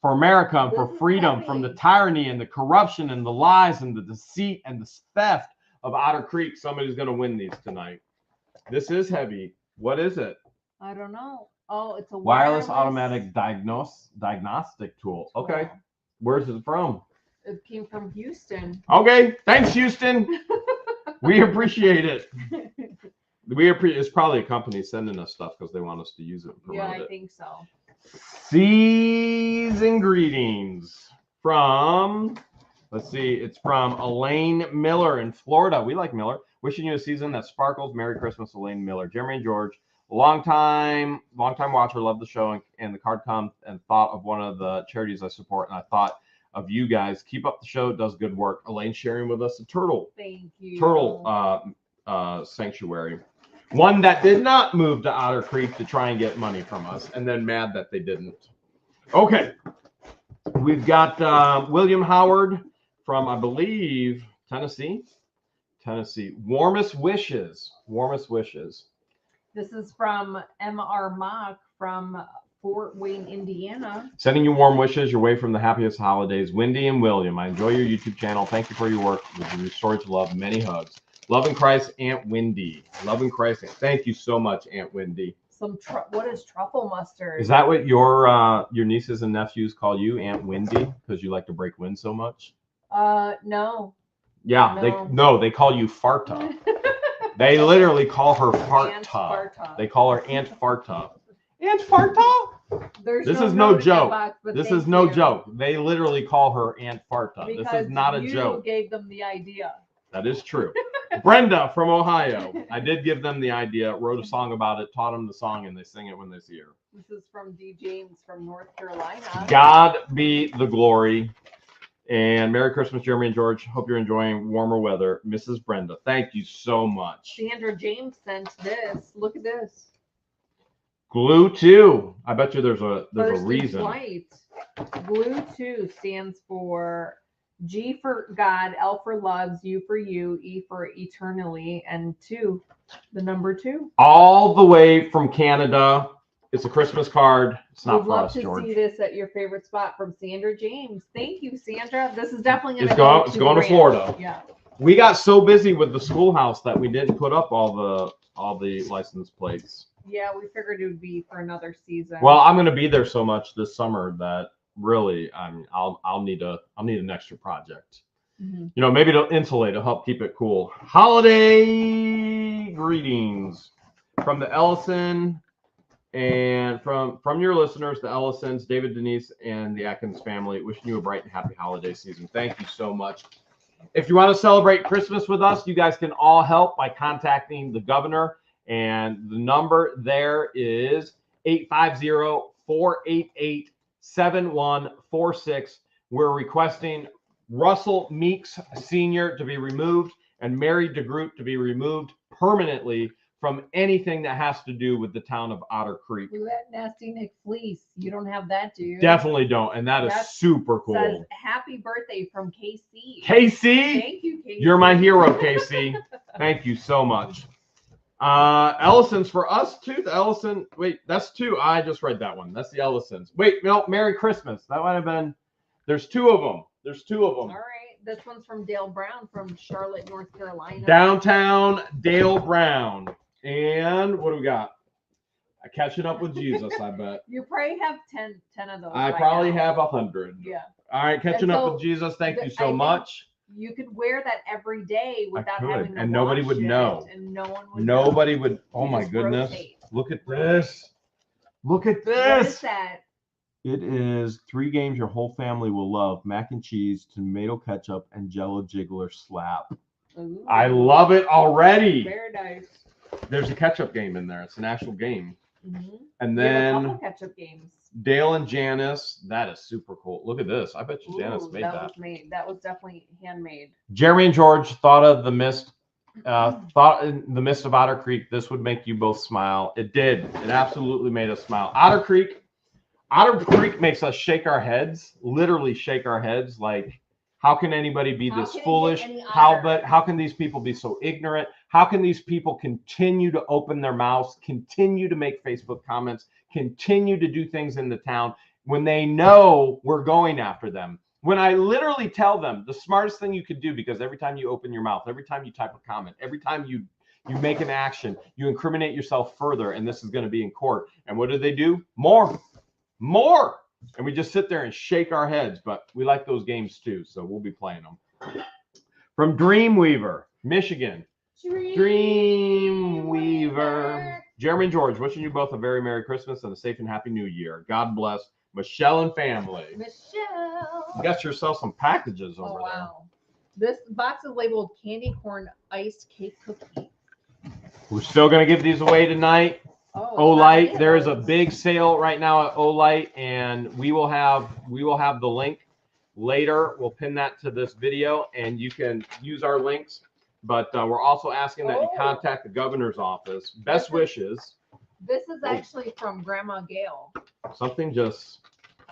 for America and for freedom from the tyranny and the corruption and the lies and the deceit and the theft of Otter Creek. Somebody's going to win these tonight. This is heavy. What is it? I don't know. Oh, it's a wireless automatic diagnostic tool. Okay. Where's it from? It came from Houston. Okay. Thanks, Houston. We appreciate it. It's probably a company sending us stuff because they want us to use it and promote it. I think so. Season greetings from, let's see, it's from Elaine Miller in Florida. We like Miller. Wishing you a season that sparkles. Merry Christmas, Elaine Miller. Jeremy and George. Long time watcher, love the show, and the card comes and thought of one of the charities I support, and I thought of you guys. Keep up the show, it does good work. Elaine sharing with us a turtle. Thank you. Turtle sanctuary. One that did not move to Otter Creek to try and get money from us, and then mad that they didn't. Okay. We've got William Howard from, I believe, Tennessee. Warmest wishes. This is from M.R. Mock from Fort Wayne, Indiana. Sending you warm wishes your way from the happiest holidays. Wendy and William, I enjoy your YouTube channel. Thank you for your work with the Restored to Love. Many hugs. Love in Christ, Aunt Wendy. Love in Christ. Thank you so much, Aunt Wendy. What is truffle mustard? Is that what your nieces and nephews call you, Aunt Wendy, because you like to break wind so much? No. Yeah, no. They call you Farta. They literally call her Farta. They call her Aunt Farta. Aunt Farta? This is no joke. This is no joke. They literally call her Aunt Farta. This is not a joke. You gave them the idea. That is true. Brenda from Ohio. I did give them the idea, wrote a song about it, taught them the song, and they sing it when they see her. This is from D. James from North Carolina. God be the glory. And Merry Christmas, Jeremy and George. Hope you're enjoying warmer weather. Mrs. Brenda, thank you so much. Sandra James sent this. Look at this. Glue 2. I bet you there's a reason. Flight. Glue 2 stands for G for God, L for loves, U for you, E for eternally, and 2, the number 2. All the way from Canada. It's a Christmas card. It's not for us, George. We'd love to see this at your favorite spot from Sandra James. Thank you, Sandra. This is definitely going to Florida. Yeah. We got so busy with the schoolhouse that we didn't put up all the license plates. Yeah, we figured it would be for another season. Well, I'm going to be there so much this summer that really, I'll need an extra project. Mm-hmm. You know, maybe to insulate, to help keep it cool. Holiday greetings from the Ellison And from your listeners, the Ellisons, David, Denise, and the Atkins family, wishing you a bright and happy holiday season. Thank you so much. If you want to celebrate Christmas with us, you guys can all help by contacting the governor. And the number there is 850-488-7146. We're requesting Russell Meeks Sr. to be removed and Mary DeGroot to be removed permanently from anything that has to do with the town of Otter Creek. Look at that nasty Nick Fleece. You don't have that, do you? Definitely don't. And that is super cool. Says, happy birthday from KC. KC? Thank you, KC. You're my hero, KC. Thank you so much. Ellison's for us too. The Ellison, wait, that's two. I just read that one. That's the Ellisons. Wait, no, Merry Christmas. That might have been, there's two of them. There's two of them. All right. This one's from Dale Brown from Charlotte, North Carolina. Downtown Dale Brown. And what do we got? Catching up with Jesus, I bet. You probably have 10 of those. I probably have 100. Yeah. All right, catching up with Jesus. Thank you so much. You could wear that every day without having to and nobody would know. And no one would Nobody would. Oh my goodness. Look at this. Look at this. What is that? It is 3 games your whole family will love. Mac and cheese, tomato ketchup, and Jello jiggler slap. Ooh. I love it already. Very nice. There's a ketchup game in there. It's an actual game. Mm-hmm. And We have a then couple ketchup games. Dale and Janice. That is super cool. Look at this. I bet you Janice made that. That was definitely handmade. Jeremy and George thought of the mist. Thought in the mist of Otter Creek, this would make you both smile. It did. It absolutely made us smile. Otter Creek makes us shake our heads, literally shake our heads. Like, how can anybody be this foolish? How can these people be so ignorant? How can these people continue to open their mouths, continue to make Facebook comments, continue to do things in the town when they know we're going after them? When I literally tell them the smartest thing you could do, because every time you open your mouth, every time you type a comment, every time you make an action, you incriminate yourself further, and this is going to be in court. And what do? More. And we just sit there and shake our heads, but we like those games too, so we'll be playing them. From Dreamweaver, Michigan. Dreamweaver. Jeremy and George, wishing you both a very Merry Christmas and a safe and Happy New Year. God bless Michelle and family. Michelle. You got yourself some packages over there. This box is labeled candy corn iced cake cookie. We're still going to give these away tonight. Olite, there is a big sale right now at Olite, and we will have the link later. We'll pin that to this video, and you can use our links. But we're also asking that you contact the governor's office. Best wishes. This is actually from Grandma Gail. Something just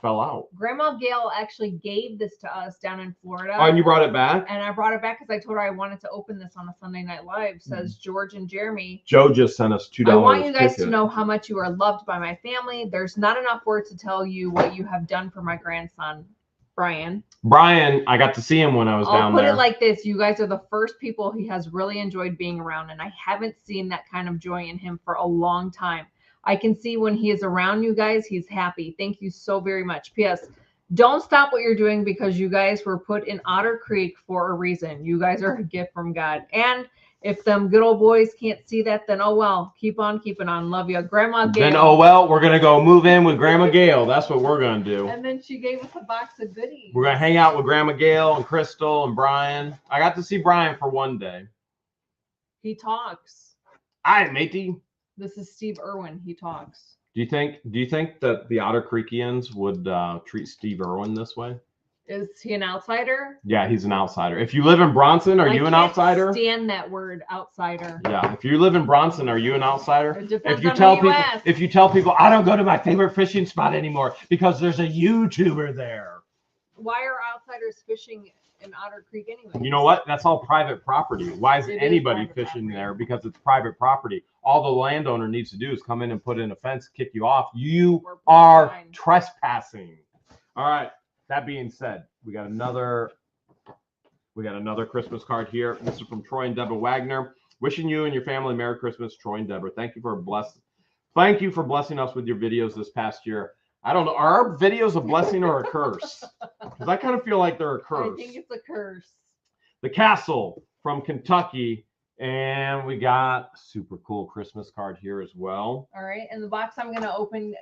fell out. Grandma Gail actually gave this to us down in Florida. Oh, and you brought it back? And I brought it back because I told her I wanted to open this on a Sunday Night Live. Says George and Jeremy. Joe just sent us $2. I want you guys to know how much you are loved by my family. There's not enough words to tell you what you have done for my grandson, Brian. I got to see him when I was down there. I'll put it like this. You guys are the first people he has really enjoyed being around, and I haven't seen that kind of joy in him for a long time. I can see when he is around you guys, he's happy. Thank you so very much. P.S. Don't stop what you're doing because you guys were put in Otter Creek for a reason. You guys are a gift from God. And if them good old boys can't see that, then oh well. Keep on keeping on. Love you. Grandma Gail. Then oh well, we're going to go move in with Grandma Gail. That's what we're going to do. And then she gave us a box of goodies. We're going to hang out with Grandma Gail and Crystal and Brian. I got to see Brian for one day. He talks. Hi, matey. This is Steve Irwin. He talks. Do you think that the Otter Creekians would treat Steve Irwin this way? Is he an outsider? Yeah, he's an outsider. If you live in Bronson, are you an outsider? I can't stand that word, outsider. Yeah, if you live in Bronson, are you an outsider? It depends if you on tell who people, you ask. if you tell people, I don't go to my favorite fishing spot anymore because there's a YouTuber there. Why are outsiders fishing in Otter Creek anyway? You know what? That's all private property. Why is anybody fishing there? Because it's private property. All the landowner needs to do is come in and put in a fence, kick you off. You are trespassing. All right. That being said, we got another Christmas card here. This is from Troy and Deborah Wagner. Wishing you and your family Merry Christmas, Troy and Deborah. Thank you for blessing us with your videos this past year. I don't know. Are our videos a blessing or a curse? Because I kind of feel like they're a curse. I think it's a curse. The Castle from Kentucky, And we got a super cool Christmas card here as well. All right, and the box I'm going to open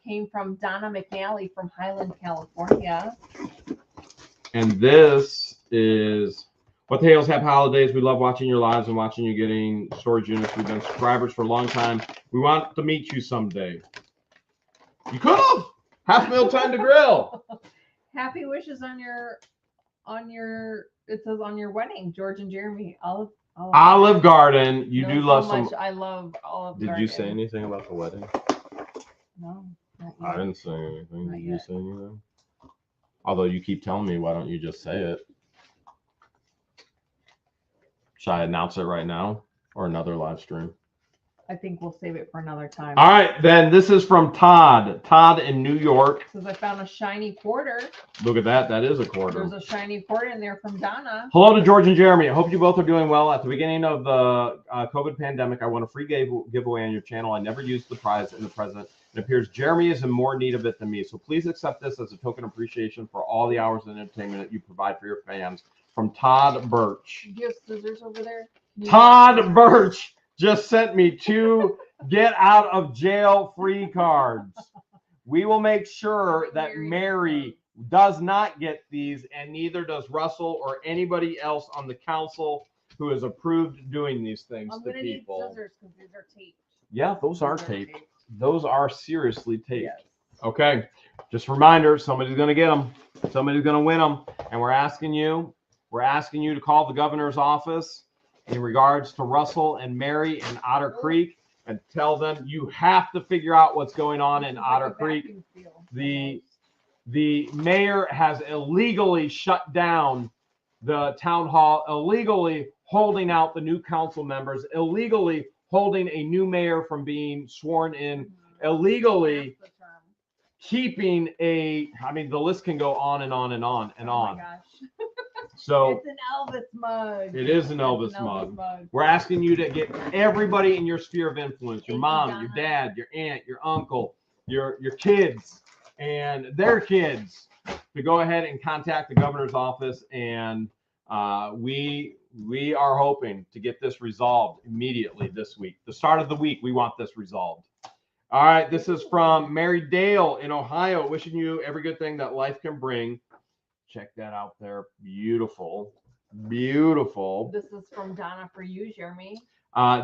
came from Donna McNally from Highland, California. And this is What the Hales. Happy holidays. We love watching your lives and watching you getting storage units. We've been subscribers for a long time. We want to meet you someday. You could have. Half meal time to grill. Happy wishes on your it says on your wedding, George and Jeremy. Olive Garden. You do love so much. some. I love Olive Did Garden. you say anything about the wedding? No. I didn't say anything. Not Did you yet. say anything? Although you keep telling me, why don't you just say it? Should I announce it right now or another live stream? I think we'll save it for another time. All right, then this is from Todd. Todd in New York. Says I found a shiny quarter. Look at that. That is a quarter. There's a shiny quarter in there from Donna. Hello to George and Jeremy. I hope you both are doing well. At the beginning of the COVID pandemic, I won a free giveaway on your channel. I never used the prize in the present. It appears Jeremy is in more need of it than me. So please accept this as a token of appreciation for all the hours of entertainment that you provide for your fans. From Todd Birch. Do you have scissors over there? Todd Birch just sent me 2 get out of jail free cards. We will make sure that Mary does not get these, and neither does Russell or anybody else on the council who has approved doing these things to people. Need scissors because these are taped. Yeah, those are taped. Those are seriously taped. Yes. Okay, just a reminder, somebody's going to get them. Somebody's going to win them, and we're asking you to call the governor's office in regards to Russell and Mary in Otter Creek and tell them you have to figure out what's going on in Otter Creek. The mayor has illegally shut down the town hall, illegally holding out the new council members, illegally holding a new mayor from being sworn in, illegally keeping the list can go on and on and on and on. Oh my gosh. So it's an Elvis mug. It is an Elvis mug. We're asking you to get everybody in your sphere of influence, your mom, your dad, your aunt, your uncle, your kids, and their kids to go ahead and contact the governor's office. And we are hoping to get this resolved immediately this week. The start of the week, we want this resolved. All right, this is from Mary Dale in Ohio, wishing you every good thing that life can bring. Check that out there. Beautiful. Beautiful. This is from Donna for you, Jeremy.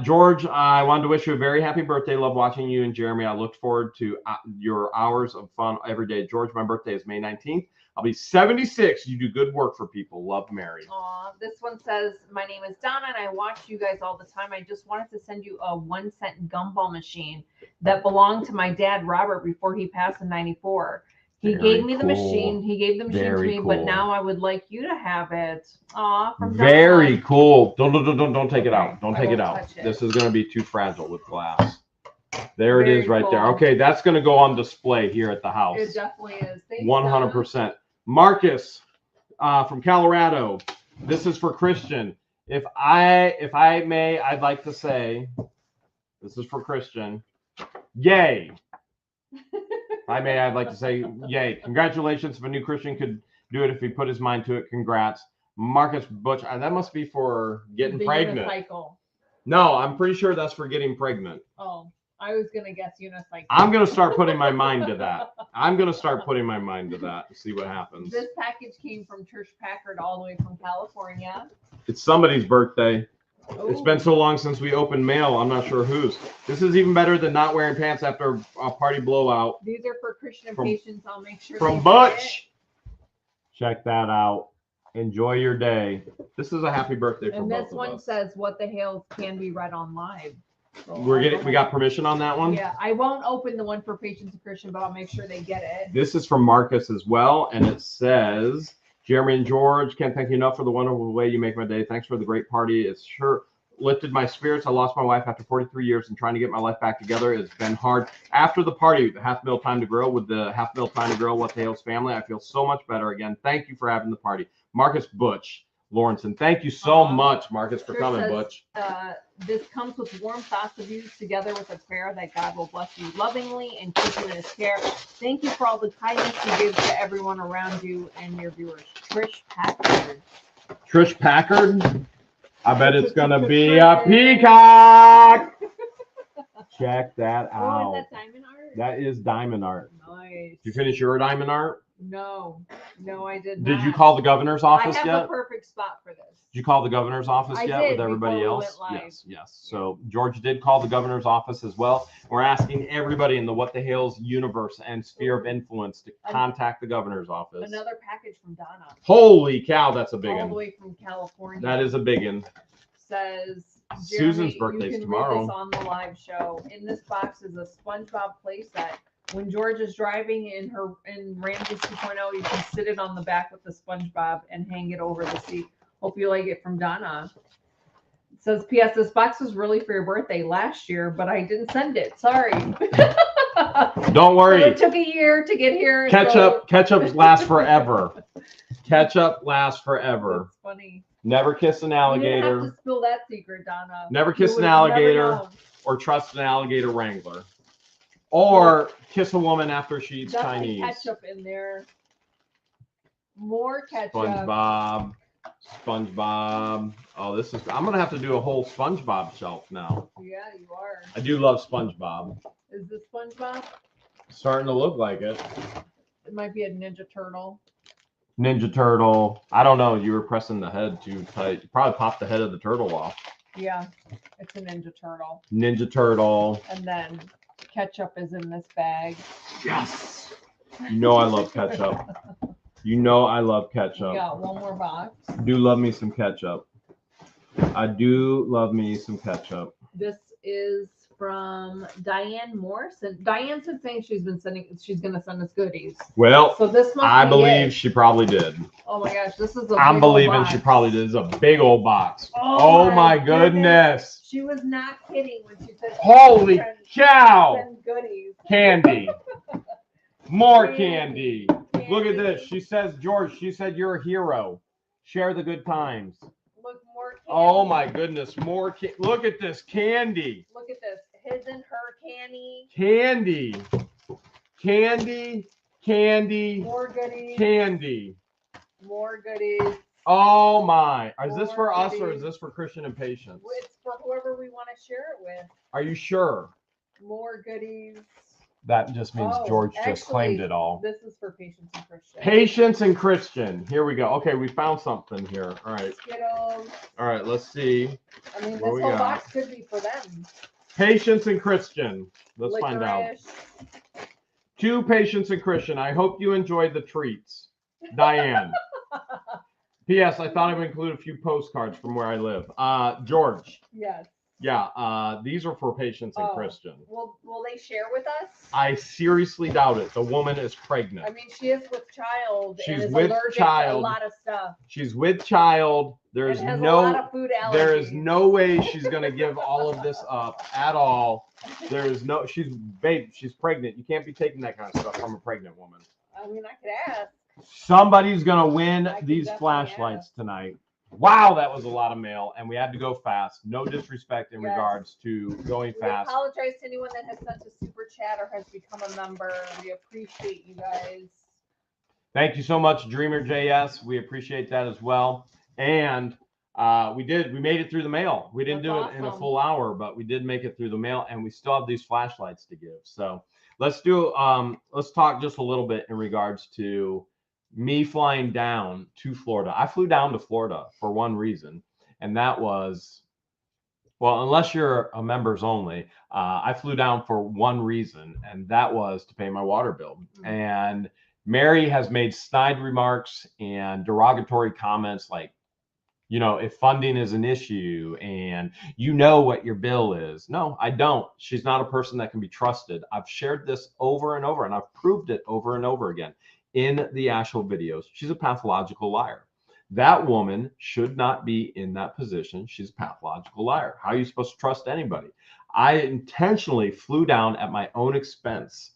George, I wanted to wish you a very happy birthday. Love watching you and Jeremy. I look forward to your hours of fun every day. George, my birthday is May 19th. I'll be 76. You do good work for people. Love, Mary. This one says, my name is Donna and I watch you guys all the time. I just wanted to send you a 1-cent gumball machine that belonged to my dad, Robert, before he passed in 94. He gave me the machine. He gave the machine to me, but now I would like you to have it. Aw, from Very Donna. cool. Don't take it out. Don't I take it won't out. touch it. This is going to be too fragile with glass. There it Very is right there. cool. Okay, that's going to go on display here at the house. It definitely is. Thanks, 100%. Marcus from Colorado. This is for Christian. If I may, I'd like to say, this is for Christian. Yay. I'd like to say, yay. Congratulations. If a new Christian could do it, if he put his mind to it, congrats. Marcus Butch, that must be for getting pregnant. Unicycle. No, I'm pretty sure that's for getting pregnant. Oh, I was going to guess unicycle. I'm going to start putting my mind to that. And see what happens. This package came from Church Packard all the way from California. It's somebody's birthday. It's Ooh. been so long since we opened mail. I'm not sure whose. This is even better than not wearing pants after a party blowout. These are for Christian patients. I'll make sure. From Butch. Check that out. Enjoy your day. This is a happy birthday from And both this of one us. says, "What the Hales can be read on live." So We got permission on that one? Yeah, I won't open the one for patients of Christian, but I'll make sure they get it. This is from Marcus as well, and it says, Jeremy and George, can't thank you enough for the wonderful way you make my day. Thanks for the great party. It's sure lifted my spirits. I lost my wife after 43 years and trying to get my life back together. It's been hard. After the party, the half meal time to grill with the half meal time to grill with the Hales family, I feel so much better again. Thank you for having the party. Marcus Butch Lawrenson. Thank you so much, Marcus, for coming, Butch. This comes with warm thoughts of you, together with a prayer that God will bless you lovingly and keep you in his care. Thank you for all the kindness you give to everyone around you and your viewers. Trish Packard. Trish Packard? I bet it's gonna be a peacock. Check that out. Oh, is that diamond art? That is diamond art. Nice. Did you finish your diamond art? No, I did not. Did you call the governor's office I have yet? the perfect spot for this. Did you call the governor's office I yet did with everybody before we else? went live. Yes. So George did call the governor's office as well. We're asking everybody in the What the Hale's universe and sphere of influence to contact the governor's office. Another package from Donna. Holy cow, that's a big one. All the way from California. That is a big one. Says Susan's Jeremy, birthday's you can tomorrow. read this on the live show. In this box is a SpongeBob playset. When George is driving in Ramses 2.0, you can sit it on the back with the SpongeBob and hang it over the seat. Hope you like it, from Donna. It says, P.S. This box was really for your birthday last year, but I didn't send it. Sorry. Don't worry. So it took a year to get here. Ketchup lasts forever. Ketchup lasts forever. That's funny. Never kiss an alligator. You didn't have to spill that secret, Donna. Never kiss an alligator or trust an alligator wrangler. Or kiss a woman after she eats Definitely Chinese. Ketchup in there. More ketchup. SpongeBob. Oh, this is. I'm gonna have to do a whole SpongeBob shelf now. Yeah, you are. I do love SpongeBob. Is this SpongeBob? Starting to look like it. It might be a Ninja Turtle. Ninja Turtle. I don't know. You were pressing the head too tight. You probably popped the head of the turtle off. Yeah, it's a Ninja Turtle. Ninja Turtle. And then ketchup is in this bag. Yes. You know I love ketchup. You know I love ketchup. We got one more box. Do love me some ketchup. I do love me some ketchup. This is from Diane Morse, and Diane's been saying she's going to send us goodies. Well, so this must I be believe it. she probably did. Oh my gosh, this is a I'm big old believing box. she probably did. It's a big old box. Oh my goodness. She was not kidding when she said, Holy cow. Send goodies. Candy. More candy. Look at this. She says, George, she said you're a hero. Share the good times. Look, more candy. Oh my goodness. More look at this candy. Look at this. His and her candy. Candy. Candy. Candy. More goodies. Candy. More goodies. Oh my. Is this More for us or goodies. is this for Christian and Patience? It's for whoever we want to share it with. Are you sure? More goodies. That just means George just claimed it all. This is for Patience and Christian. Patience and Christian. Here we go. Okay, we found something here. All right. Skittles. All right, let's see. I mean, this What we whole got? box could be for them. Patience and Christian. Let's find out. Licorice. To Patience and Christian, I hope you enjoyed the treats. Diane. P.S. I thought I would include a few postcards from where I live. George. Yes. Yeah, these are for Patience and Christian. Will they share with us? I seriously doubt it. The woman is pregnant. I mean, she is with child. She's and is with allergic child. to a lot of stuff. She's with child. There is and has a lot of food allergies. there is no way she's gonna give all of this up at all. There is no. She's pregnant. You can't be taking that kind of stuff from a pregnant woman. I mean, I could ask. Somebody's gonna win I these could definitely flashlights ask. tonight. Wow, that was a lot of mail, and we had to go fast. No disrespect in Yes. regards to going We fast. apologize to anyone that has sent a super chat or has become a member. We appreciate you guys. Thank you so much, Dreamer JS. We appreciate that as well. And we made it through the mail. We didn't That's do it in a awesome. full hour, but we did make it through the mail, and we still have these flashlights to give. So let's talk just a little bit in regards to me flying down to Florida. I flew down to Florida for one reason, and that was, well, unless you're a members only, I flew down for one reason, and that was to pay my water bill. Mm-hmm. And Mary has made snide remarks and derogatory comments like, if funding is an issue and you know what your bill is. No, I don't. She's not a person that can be trusted. I've shared this over and over, and I've proved it over and over again in the actual videos. She's a pathological liar. That woman should not be in that position. She's a pathological liar. How are you supposed to trust anybody? I intentionally flew down at my own expense.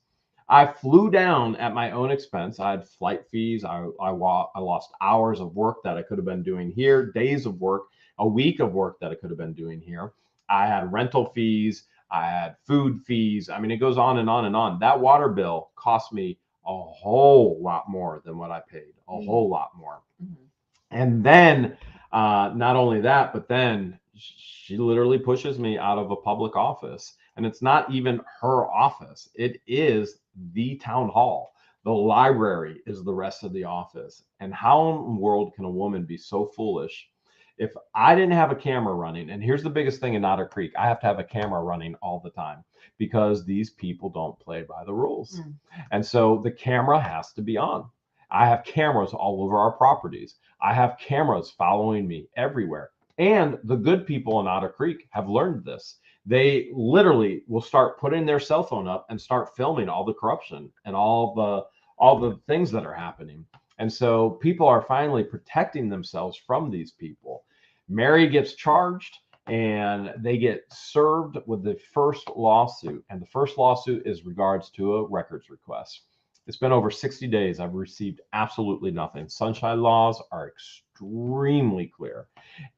I flew down at my own expense. I had flight fees. I lost hours of work that I could have been doing here, days of work, a week of work that I could have been doing here. I had rental fees. I had food fees. I mean, it goes on and on and on. That water bill cost me a whole lot more than what I paid, a whole lot more. Mm-hmm. And then Not only that, but then she literally pushes me out of a public office. And it's not even her office. It is the town hall. The library is the rest of the office. And how in the world can a woman be so foolish? If I didn't have a camera running, and here's the biggest thing in Otter Creek, I have to have a camera running all the time because these people don't play by the rules. And so the camera has to be on. I have cameras all over our properties. I have cameras following me everywhere. And the good people in Otter Creek have learned this. They literally will start putting their cell phone up and start filming all the corruption and all the things that are happening. And so people are finally protecting themselves from these people. Mary gets charged and they get served with the first lawsuit. And the first lawsuit is regards to a records request. It's been over 60 days. I've received absolutely nothing. Sunshine laws are extremely clear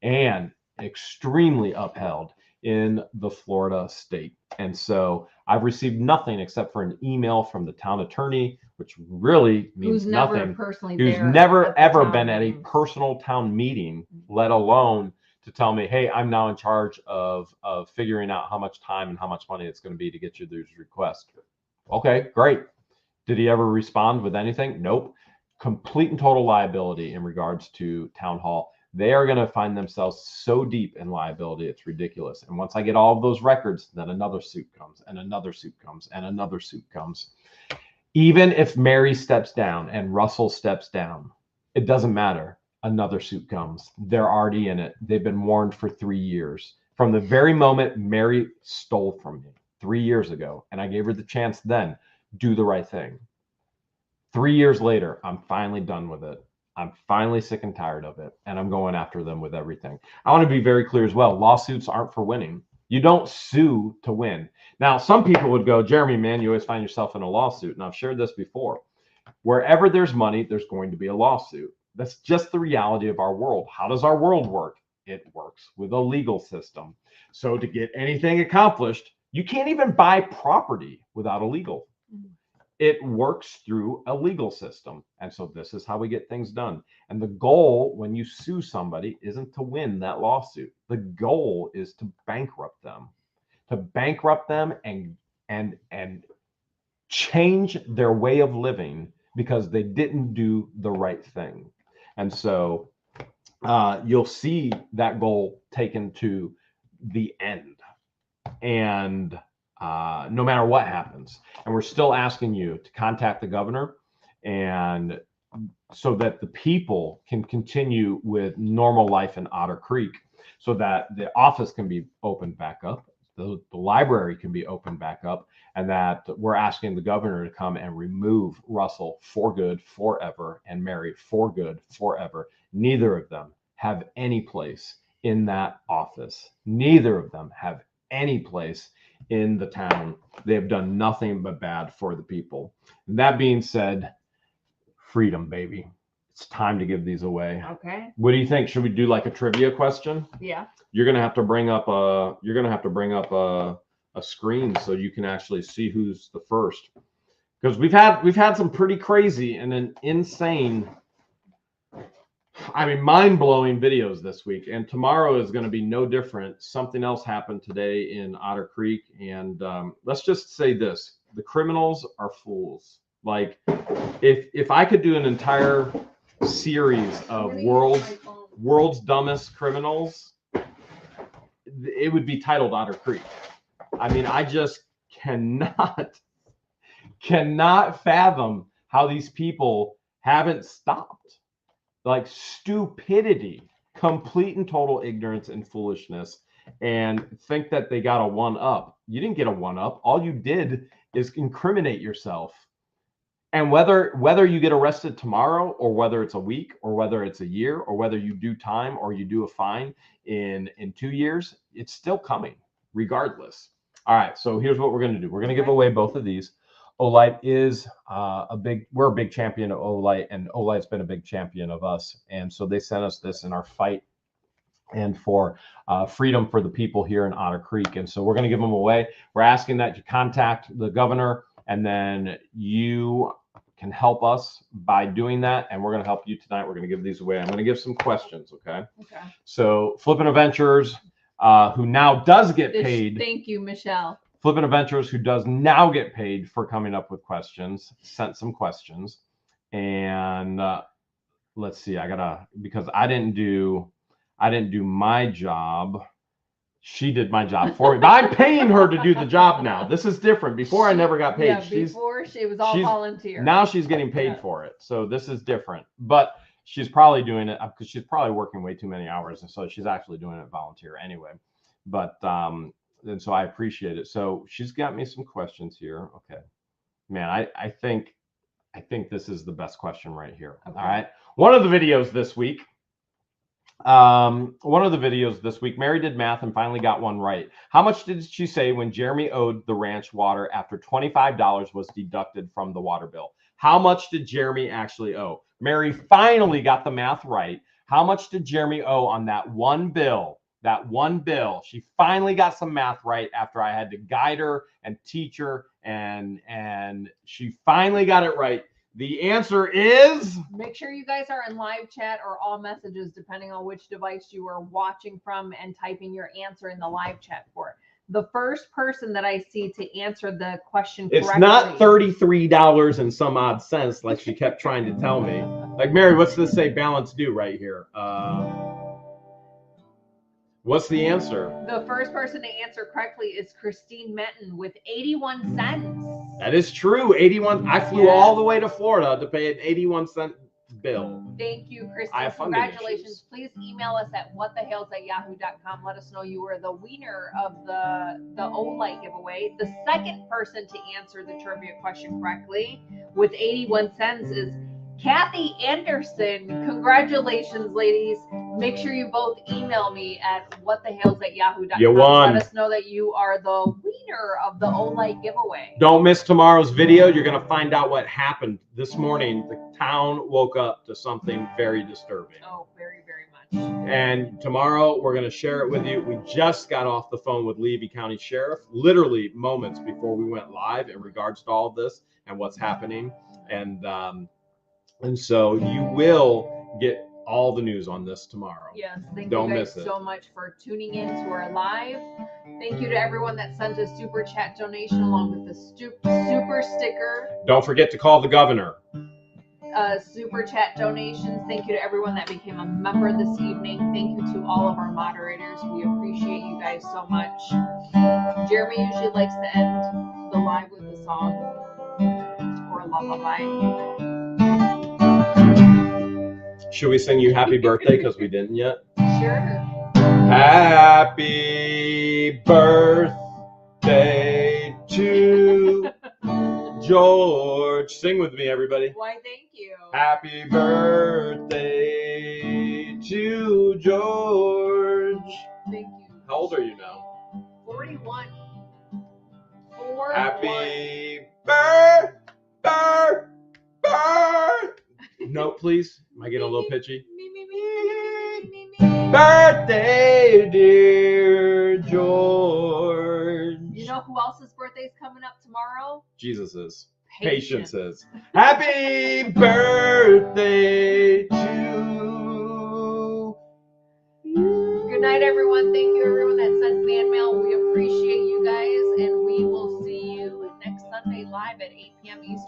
and extremely upheld in the Florida state. And so I've received nothing except for an email from the town attorney, which really means Who's nothing. never personally Who's there never at the ever town been at a meetings. personal town meeting, let alone to tell me, hey, I'm now in charge of figuring out how much time and how much money it's going to be to get you these requests. Okay, great. Did he ever respond with anything? Nope. Complete and total liability in regards to town hall. They are going to find themselves so deep in liability, it's ridiculous. And once I get all of those records, then another suit comes and another suit comes and another suit comes. Even if Mary steps down and Russell steps down, it doesn't matter. Another suit comes. They're already in it. They've been warned for 3 years. From the very moment Mary stole from me 3 years ago, and I gave her the chance then, do the right thing. 3 years later, I'm finally done with it. I'm finally sick and tired of it, and I'm going after them with everything. I want to be very clear as well. Lawsuits aren't for winning. You don't sue to win. Now, some people would go, Jeremy, man, you always find yourself in a lawsuit. And I've shared this before. Wherever there's money, there's going to be a lawsuit. That's just the reality of our world. How does our world work? It works with a legal system. So to get anything accomplished, you can't even buy property without a legal. It works through a legal system. And so this is how we get things done. And the goal when you sue somebody isn't to win that lawsuit. The goal is to bankrupt them and change their way of living because they didn't do the right thing. And so you'll see that goal taken to the end. And no matter what happens. And we're still asking you to contact the governor and so that the people can continue with normal life in Otter Creek so that the office can be opened back up, the library can be opened back up, and that we're asking the governor to come and remove Russell for good forever and Mary for good forever. Neither of them have any place in that office. Neither of them have any place in the town. They have done nothing but bad for the people. And that being said, freedom, baby. It's time to give these away. Okay. What do you think? Should we do like a trivia question? Yeah. You're gonna have to bring up a screen so you can actually see who's the first. Because we've had some pretty crazy and an insane, mind-blowing videos this week, and tomorrow is going to be no different. Something else happened today in Otter Creek, and let's just say this: the criminals are fools. Like, if I could do an entire series of world's dumbest criminals, it would be titled Otter Creek. I just cannot fathom how these people haven't stopped. Like stupidity, complete and total ignorance and foolishness, and think that they got a one up. You didn't get a one up. All you did is incriminate yourself. And whether you get arrested tomorrow, or whether it's a week, or whether it's a year, or whether you do time or you do a fine in 2 years, it's still coming regardless. All right, so here's what we're going to do. We're going to give away both of these. Olight is we're a big champion of Olight, and Olight's been a big champion of us. And so they sent us this in our fight and for freedom for the people here in Otter Creek. And so we're going to give them away. We're asking that you contact the governor, and then you can help us by doing that, and we're going to help you tonight. We're going to give these away. I'm going to give some questions, okay? Okay. So Flippin' Adventures, who now does get paid. Thank you, Michelle. Flippin' Adventures, who does now get paid for coming up with questions, sent some questions. And let's see, because I didn't do my job. She did my job for me. But I'm paying her to do the job now. This is different. Before I never got paid. Yeah, before it was all volunteer. Now she's getting paid for it. So this is different. But she's probably doing it because she's probably working way too many hours. And so she's actually doing it volunteer anyway. But and so I appreciate it. So she's got me some questions here. Okay. Man, I think this is the best question right here. Okay. All right. One of the videos this week, Mary did math and finally got one right. How much did she say when Jeremy owed the ranch water after $25 was deducted from the water bill? How much did Jeremy actually owe? Mary finally got the math right. How much did Jeremy owe on that one bill? That one bill. She finally got some math right after I had to guide her and teach her, and she finally got it right. The answer is... Make sure you guys are in live chat or all messages, depending on which device you are watching from, and typing your answer in the live chat for it. The first person that I see to answer the question correctly... It's not $33 and some odd cents like she kept trying to tell me. Like, Mary, what's this say balance due right here? What's the answer? The first person to answer correctly is Christine Menton with 81 cents. That is true. 81. I flew all the way to Florida to pay an 81-cent bill. Thank you, Christine. Congratulations. Please email us at whatthehales@yahoo.com. Let us know you were the winner of the Olight giveaway. The second person to answer the trivia question correctly with 81 cents is Kathy Anderson. Congratulations, ladies. Make sure you both email me at whatthehales@yahoo.com. You won. Let us know that you are the winner of the Olight giveaway. Don't miss tomorrow's video. You're going to find out what happened this morning. The town woke up to something very disturbing. Oh, very, very much. And tomorrow we're going to share it with you. We just got off the phone with Levy County Sheriff, literally moments before we went live in regards to all of this and what's happening. And so you will get all the news on this tomorrow. Yes, thank you guys so much for tuning in to our live. Thank you to everyone that sent a super chat donation along with the super sticker. Don't forget to call the governor. Super chat donations. Thank you to everyone that became a member this evening. Thank you to all of our moderators. We appreciate you guys so much. Jeremy usually likes to end the live with a song or a lullaby. Should we sing you happy birthday because we didn't yet? Sure. Happy birthday to George. Sing with me, everybody. Why, thank you. Happy birthday to George. Thank you. How old are you now? 41. Happy birthday. Note, please. Am I getting a little pitchy? Birthday, dear George. You know who else's birthday is coming up tomorrow? Jesus's. Patience's. Happy birthday to you. Good night, everyone. Thank you, everyone that sent fan mail. We appreciate you guys, and we will see you next Sunday live at 8 p.m. Eastern.